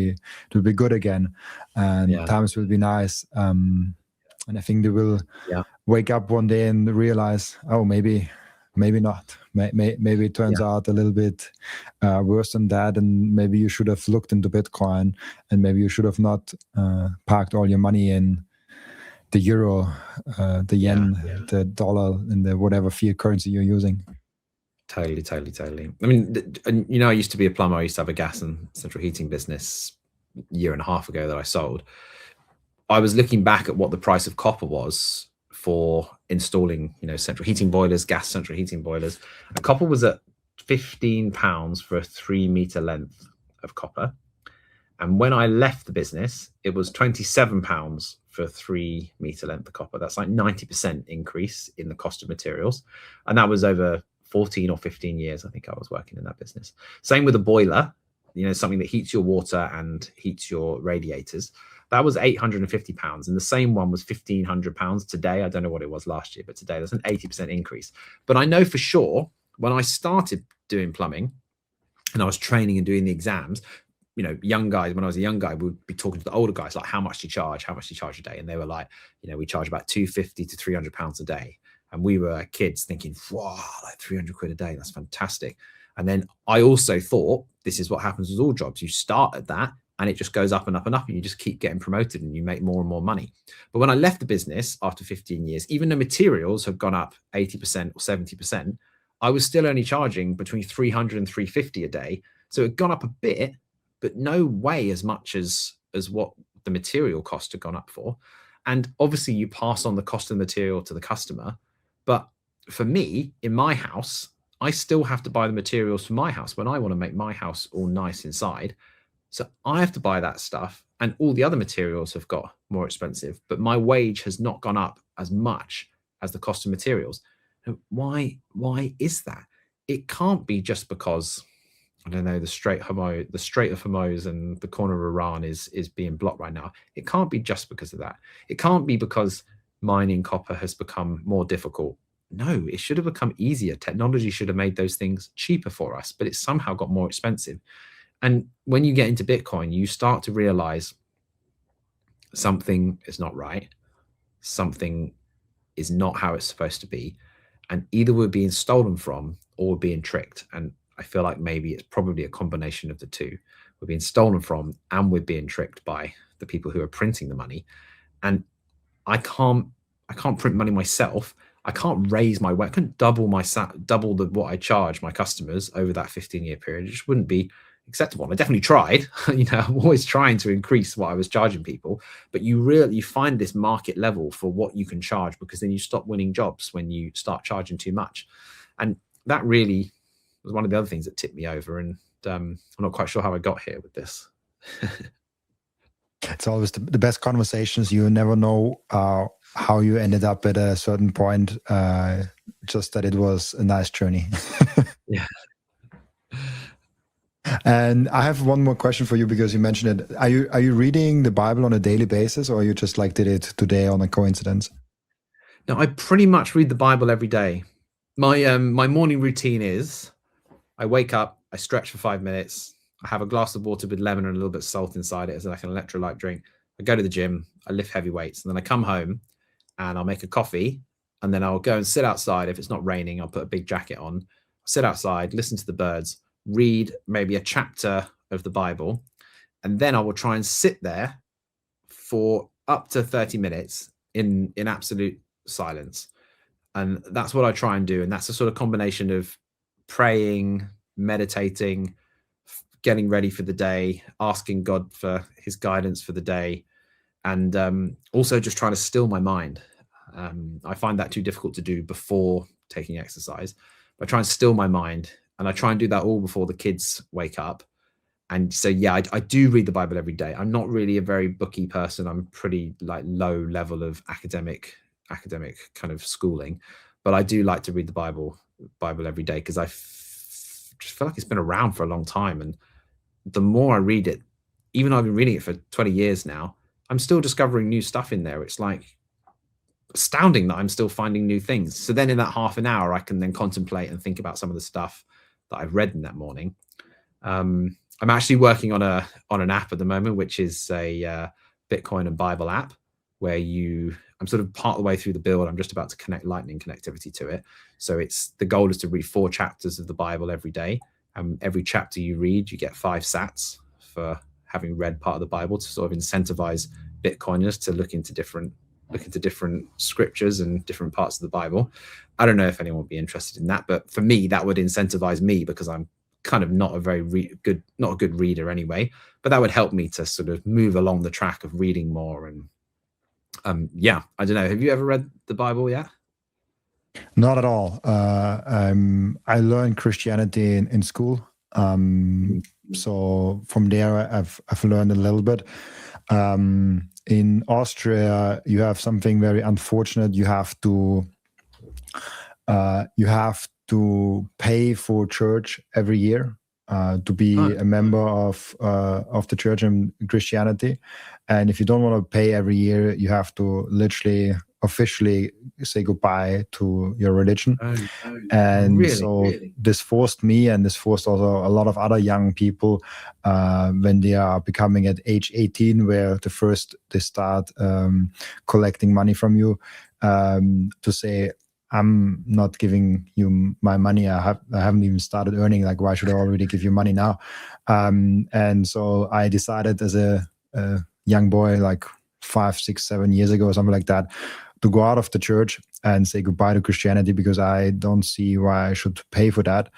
will be good again, and times will be nice. And I think they will wake up one day and realize, oh, maybe not. Maybe it turns out a little bit worse than that, and maybe you should have looked into Bitcoin, and maybe you should have not parked all your money in the euro, the yen, the dollar, and the whatever fiat currency you're using. Totally. I mean, you know, I used to be a plumber. I used to have a gas and central heating business a year and a half ago that I sold. I was looking back at what the price of copper was for installing, you know, central heating boilers, gas central heating boilers. And copper was at £15 for a 3-meter length of copper. And when I left the business, it was £27 for a 3-meter length of copper. That's like 90% increase in the cost of materials. And that was over 14 or 15 years, I think I was working in that business. Same with a boiler, you know, something that heats your water and heats your radiators. That was £850. And the same one was £1,500 today. I don't know what it was last year, but today there's an 80% increase. But I know for sure when I started doing plumbing and I was training and doing the exams, you know, young guys, when I was a young guy, we would be talking to the older guys, like, how much do you charge? How much do you charge a day? And they were like, you know, we charge about £250 to £300 a day. And we were kids thinking, wow, like 300 quid a day. That's fantastic. And then I also thought this is what happens with all jobs. You start at that and it just goes up and up and up, and you just keep getting promoted and you make more and more money. But when I left the business after 15 years, even though materials have gone up 80% or 70%, I was still only charging between 300 and 350 a day. So it had gone up a bit, but no way as much as what the material cost had gone up for. And obviously you pass on the cost of the material to the customer. But for me, in my house, I still have to buy the materials for my house when I want to make my house all nice inside. So I have to buy that stuff, and all the other materials have got more expensive, but my wage has not gone up as much as the cost of materials. Why is that? It can't be just because, I don't know, the Strait of Hormuz and the corner of Iran is being blocked right now. It can't be just because of that. It can't be because mining copper has become more difficult. No, it should have become easier. Technology should have made those things cheaper for us, but it's somehow got more expensive. And when you get into Bitcoin, you start to realize something is not right. Something is not how it's supposed to be. And either we're being stolen from or we're being tricked. And I feel like maybe it's probably a combination of the two. We're being stolen from and we're being tricked by the people who are printing the money. And I can't print money myself. I can't raise my I couldn't double what I charge my customers over that 15-year period. It just wouldn't be acceptable. I definitely tried. I'm always trying to increase what I was charging people, but you find this market level for what you can charge, because then you stop winning jobs when you start charging too much. And that really was one of the other things that tipped me over. And I'm not quite sure how I got here with this. It's always the best conversations. You never know how you ended up at a certain point, just that it was a nice journey. Yeah. And I have one more question for you, because you mentioned it. Are you reading the Bible on a daily basis, or you just did it today on a coincidence? No, I pretty much read the Bible every day. My morning routine is I wake up, I stretch for 5 minutes, I have a glass of water with lemon and a little bit of salt inside it as like an electrolyte drink. I go to the gym, I lift heavy weights, and then I come home and I'll make a coffee, and then I'll go and sit outside. If it's not raining, I'll put a big jacket on, sit outside, listen to the birds, read maybe a chapter of the Bible, and then I will try and sit there for up to 30 minutes in absolute silence. And that's what I try and do. And that's a sort of combination of praying, meditating, getting ready for the day, asking God for his guidance for the day, and also just trying to still my mind. I find that too difficult to do before taking exercise. I try and still my mind, and I try and do that all before the kids wake up. And so, yeah, I do read the Bible every day. I'm not really a very booky person. I'm pretty low level of academic kind of schooling, but I do like to read the Bible every day, because I just feel like it's been around for a long time. And the more I read it, even though I've been reading it for 20 years now, I'm still discovering new stuff in there. It's astounding that I'm still finding new things. So then in that half an hour, I can then contemplate and think about some of the stuff that I've read in that morning. I'm actually working on an app at the moment, which is a Bitcoin and Bible app, where I'm sort of part of the way through the build. I'm just about to connect Lightning connectivity to it. So the goal is to read 4 chapters of the Bible every day. Every chapter you read, you get 5 sats for having read part of the Bible, to sort of incentivize Bitcoiners to look into different scriptures and different parts of the Bible. I don't know if anyone would be interested in that, but for me, that would incentivize me, because I'm kind of not a very good reader anyway. But that would help me to sort of move along the track of reading more. And yeah, I don't know. Have you ever read the Bible yet? Not at all. I learned Christianity in school. So from there, I've learned a little bit. In Austria, you have something very unfortunate. You have to pay for church every year to be a member of the church in Christianity. And if you don't want to pay every year, you have to literally officially say goodbye to your religion. This forced me, and this forced also a lot of other young people when they are becoming at age 18, where they start collecting money from you, to say, I'm not giving you my money. I haven't even started earning. Like, why should I already give you money now? And so I decided as a young boy, like 5, 6, 7 years ago, or something like that, to go out of the church and say goodbye to Christianity, because I don't see why I should pay for that.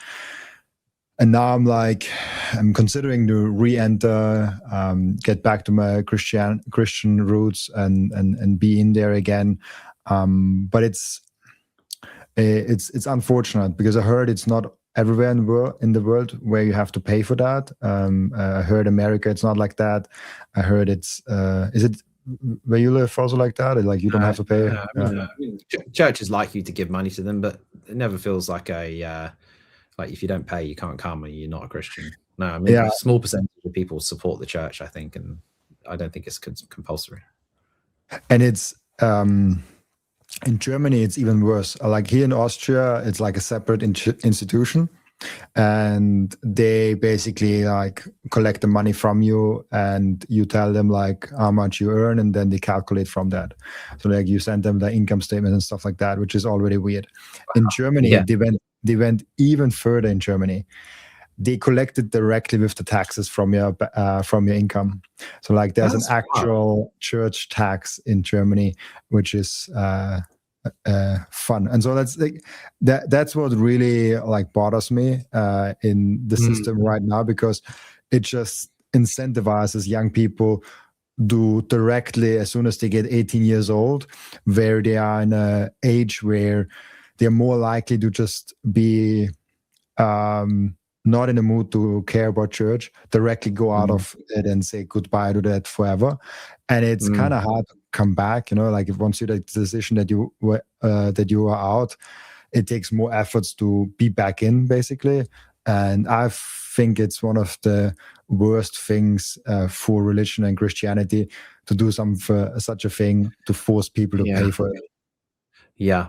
And now I'm considering to re-enter, get back to my Christian roots and be in there again. But it's unfortunate, because I heard it's not everywhere in the world where you have to pay for that. I heard America, it's not like that. I heard it's is it where you live also like that? Like you don't have to pay? I mean, churches like you to give money to them, but it never feels like like if you don't pay, you can't come, and you're not a Christian. No, I mean, a small percentage of people support the church, I think, and I don't think it's compulsory. And it's in Germany, it's even worse. Like here in Austria, it's like a separate institution, and they basically like collect the money from you, and you tell them like how much you earn, and then they calculate from that. So like you send them the income statement and stuff like that, which is already weird. In Germany, they went even further. In Germany, they collected directly with the taxes from your income. So like there's an actual church tax in Germany, which is fun. And so that's like that's what really like bothers me in the system right now, because it just incentivizes young people do directly as soon as they get 18 years old, where they are in an age where they're more likely to just be not in the mood to care about church, directly go out of it and say goodbye to that forever. And it's kind of hard to come back, like if once you take the decision that you are out, it takes more efforts to be back in, basically. And I think it's one of the worst things for religion and Christianity to do such a thing, to force people to pay for it. Yeah.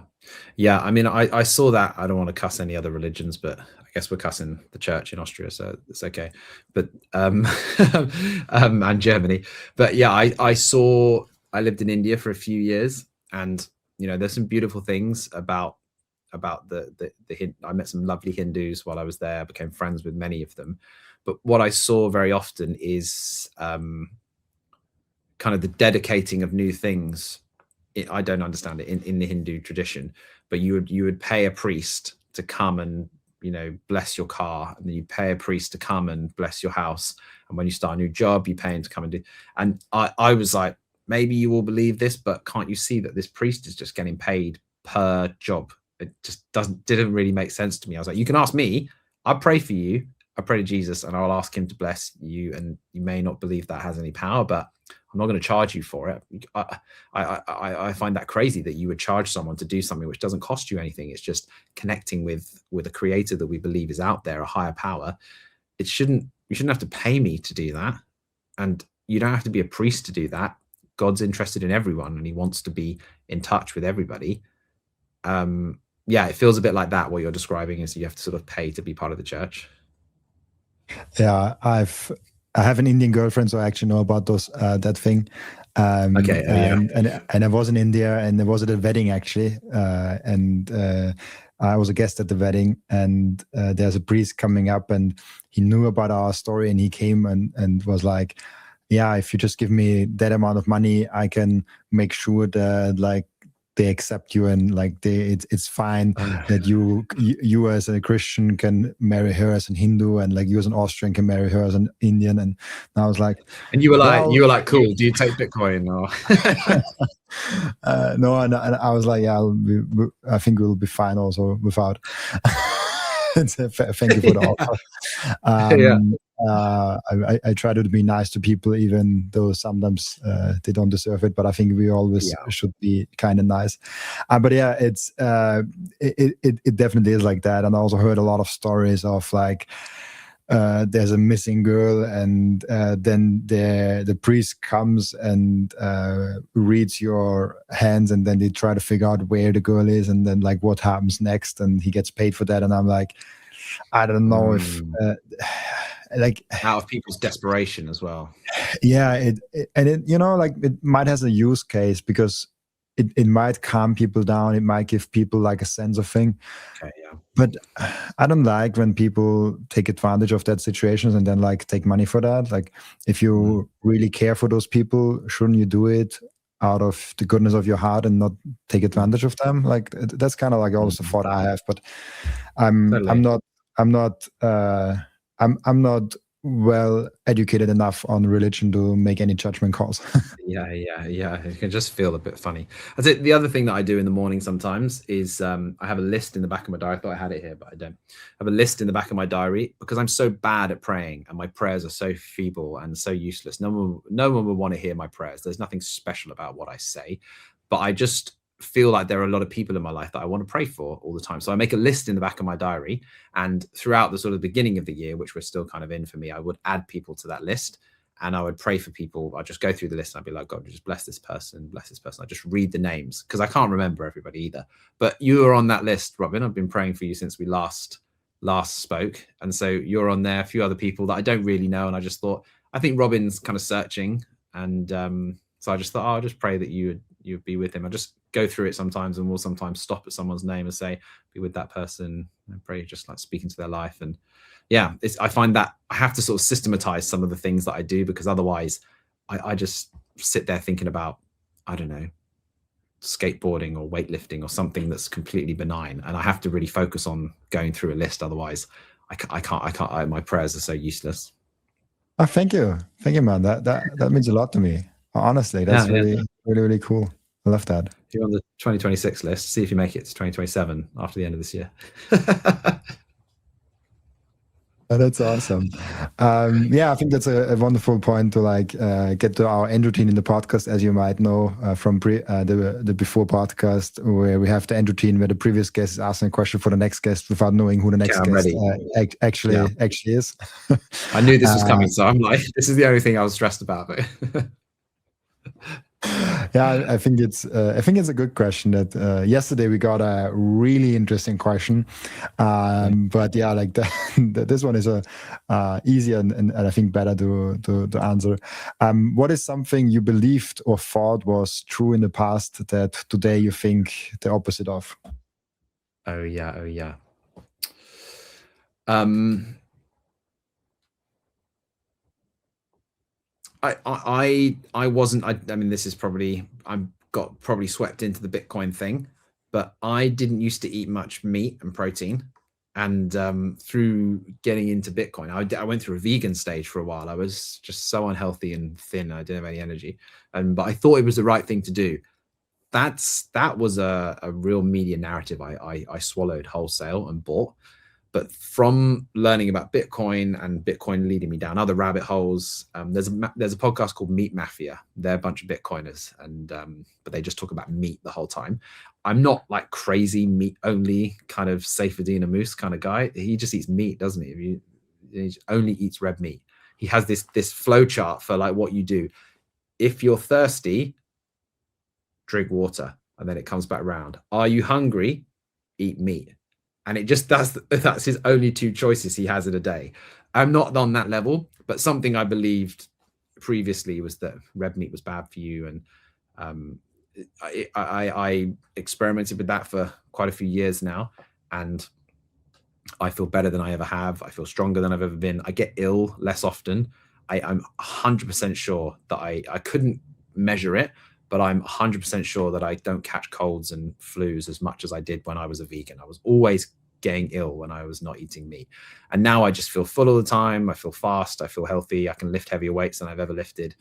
I mean, I saw that. I don't want to cuss any other religions, but I guess we're cussing the church in Austria, so it's okay. But and Germany. But yeah, I lived in India for a few years, and there's some beautiful things about the I met some lovely Hindus while I was there. I became friends with many of them. But what I saw very often is kind of the dedicating of new things. I don't understand it in the Hindu tradition, but you would pay a priest to come and bless your car, and then you pay a priest to come and bless your house, and when you start a new job, you pay him to come and do. And I was like, maybe you will believe this, but can't you see that this priest is just getting paid per job? It just didn't really make sense to me. I was like, you can ask me, I pray for you, I pray to Jesus, and I'll ask him to bless you, and you may not believe that has any power, but I'm not going to charge you for it. I find that crazy that you would charge someone to do something which doesn't cost you anything. It's just connecting with a creator that we believe is out there, a higher power. You shouldn't have to pay me to do that, and you don't have to be a priest to do that. God's interested in everyone, and he wants to be in touch with everybody. It feels a bit like that. What you're describing is you have to sort of pay to be part of the church. Yeah, I have an Indian girlfriend, so I actually know about that thing. Okay. And I was in India, and I was at a wedding actually, and I was a guest at the wedding, and there's a priest coming up, and he knew about our story, and he came and was like, yeah, if you just give me that amount of money, I can make sure that like they accept you, and like it's fine that you as a Christian can marry her as a Hindu, and like you as an Austrian can marry her as an Indian. And I was like, and you were like, cool. Do you take Bitcoin or? No, and I was like, yeah, I think we'll be fine also without. Thank you for the offer. I try to be nice to people, even though sometimes they don't deserve it. But I think we always should be kind of nice. But yeah, it definitely is like that. And I also heard a lot of stories of like there's a missing girl, and then the priest comes and reads your hands, and then they try to figure out where the girl is, and then like what happens next, and he gets paid for that. And I'm like, I don't know if like out of people's desperation as well. Yeah, it like it might has a use case, because it might calm people down. It might give people like a sense of thing. Okay, yeah. But I don't like when people take advantage of that situations and then like take money for that. Like, if you really care for those people, shouldn't you do it out of the goodness of your heart and not take advantage of them? Like, that's kind of like also the thought I have. But I'm not well educated enough on religion to make any judgment calls. Yeah. It can just feel a bit funny. I'd say the other thing that I do in the morning sometimes is I have a list in the back of my diary. I thought I had it here, but I don't. I have a list in the back of my diary because I'm so bad at praying and my prayers are so feeble and so useless. No one will want to hear my prayers. There's nothing special about what I say, but I just feel like there are a lot of people in my life that I want to pray for all the time. So I make a list in the back of my diary, and throughout the sort of beginning of the year, which we're still kind of in for me, I would add people to that list and I would pray for people. I'd just go through the list and I'd be like, God, just bless this person, bless this person. I just read the names because I can't remember everybody either. But you are on that list, Robin. I've been praying for you since we last spoke. And so you're on there, a few other people that I don't really know. And I just thought, I think Robin's kind of searching. And so I just thought, I'll just pray that you'd be with him. I just go through it sometimes, and we'll sometimes stop at someone's name and say, be with that person, and pray, just like speaking to their life. And yeah, I find that I have to sort of systematize some of the things that I do, because otherwise I just sit there thinking about, I don't know, skateboarding or weightlifting or something that's completely benign. And I have to really focus on going through a list. Otherwise I can't, my prayers are so useless. Oh, thank you, man. That means a lot to me. Honestly, that's really cool. I love that. You're on the 2026 list. See if you make it to 2027 after the end of this year. Oh, that's awesome. Yeah, I think that's a wonderful point to like get to our end routine in the podcast, as you might know from the before podcast, where we have the end routine where the previous guest is asking a question for the next guest without knowing who the next guest actually is. I knew this was coming, so I'm like, this is the only thing I was stressed about. Yeah, I think it's a good question. That yesterday we got a really interesting question, but yeah, like this one is easier and I think better to answer. What is something you believed or thought was true in the past that today you think the opposite of? Oh yeah. I wasn't. I mean, this is probably, got swept into the Bitcoin thing, but I didn't used to eat much meat and protein. And through getting into Bitcoin, I went through a vegan stage for a while. I was just so unhealthy and thin. I didn't have any energy, but I thought it was the right thing to do. That was a real media narrative I swallowed wholesale and bought. But from learning about Bitcoin and Bitcoin leading me down other rabbit holes, there's a podcast called Meat Mafia. They're a bunch of Bitcoiners, and but they just talk about meat the whole time. I'm not like crazy meat only kind of Seyfriedina Moose kind of guy. He just eats meat, doesn't he? He only eats red meat. He has this flow chart for like what you do. If you're thirsty, drink water, and then it comes back around. Are you hungry? Eat meat. And it just that's his only two choices he has in a day. I'm not on that level, but something I believed previously was that red meat was bad for you. And I experimented with that for quite a few years now. And I feel better than I ever have. I feel stronger than I've ever been. I get ill less often. I'm 100% sure that I couldn't measure it, but I'm 100% sure that I don't catch colds and flus as much as I did when I was a vegan. I was always getting ill when I was not eating meat. And now I just feel full all the time. I feel fast. I feel healthy. I can lift heavier weights than I've ever lifted.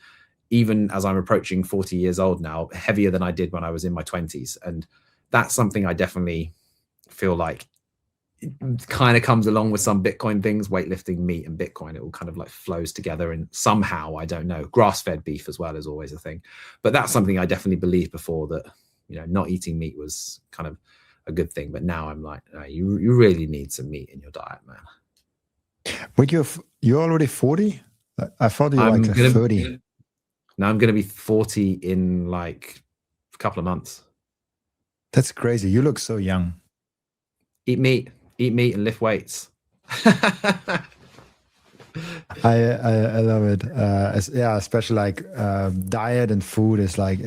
Even as I'm approaching 40 years old now, heavier than I did when I was in my 20s. And that's something I definitely feel like it kind of comes along with some Bitcoin things, weightlifting, meat, and Bitcoin. It all kind of like flows together, and somehow, I don't know, grass-fed beef as well is always a thing. But that's something I definitely believed before, that, you know, not eating meat was kind of a good thing. But now I'm like, no, you really need some meat in your diet, man. But you're already 40? I thought you were like 30. No, I'm going to be 40 in like a couple of months. That's crazy. You look so young. Eat meat and lift weights. I love it. Yeah, especially like diet and food is like,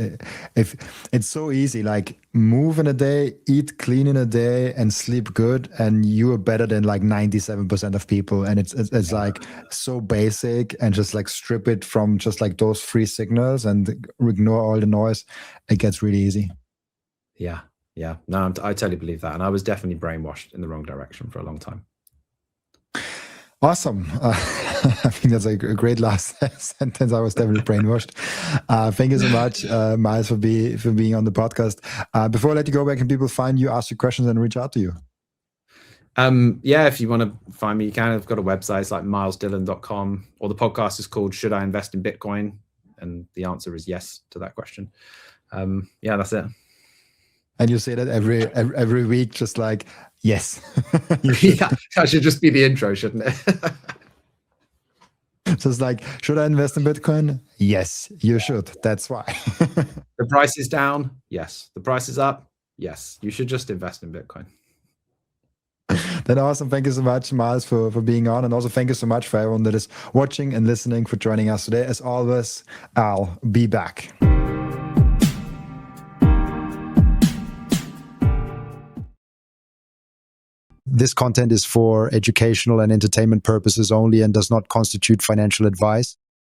if it's so easy, like move in a day, eat clean in a day, and sleep good, and you are better than like 97% of people. And it's like so basic, and just like strip it from just like those three signals and ignore all the noise. It gets really easy. Yeah. No, I totally believe that. And I was definitely brainwashed in the wrong direction for a long time. Awesome. I think that's a great last sentence. I was definitely brainwashed. Thank you so much, Myles, for being on the podcast. Before I let you go, where can people find you, ask you questions, and reach out to you? Yeah, if you want to find me, you can. I've got a website. It's like milesdhillon.com, or the podcast is called Should I Invest in Bitcoin? And the answer is yes to that question. Yeah, that's it. And you say that every week, just like, yes. Yeah, that should just be the intro, shouldn't it? So it's like, should I invest in Bitcoin? Yes, you should. That's why. The price is down. Yes. The price is up. Yes. You should just invest in Bitcoin. Then awesome. Thank you so much, Myles, for being on. And also thank you so much for everyone that is watching and listening, for joining us today. As always, I'll be back. This content is for educational and entertainment purposes only and does not constitute financial advice.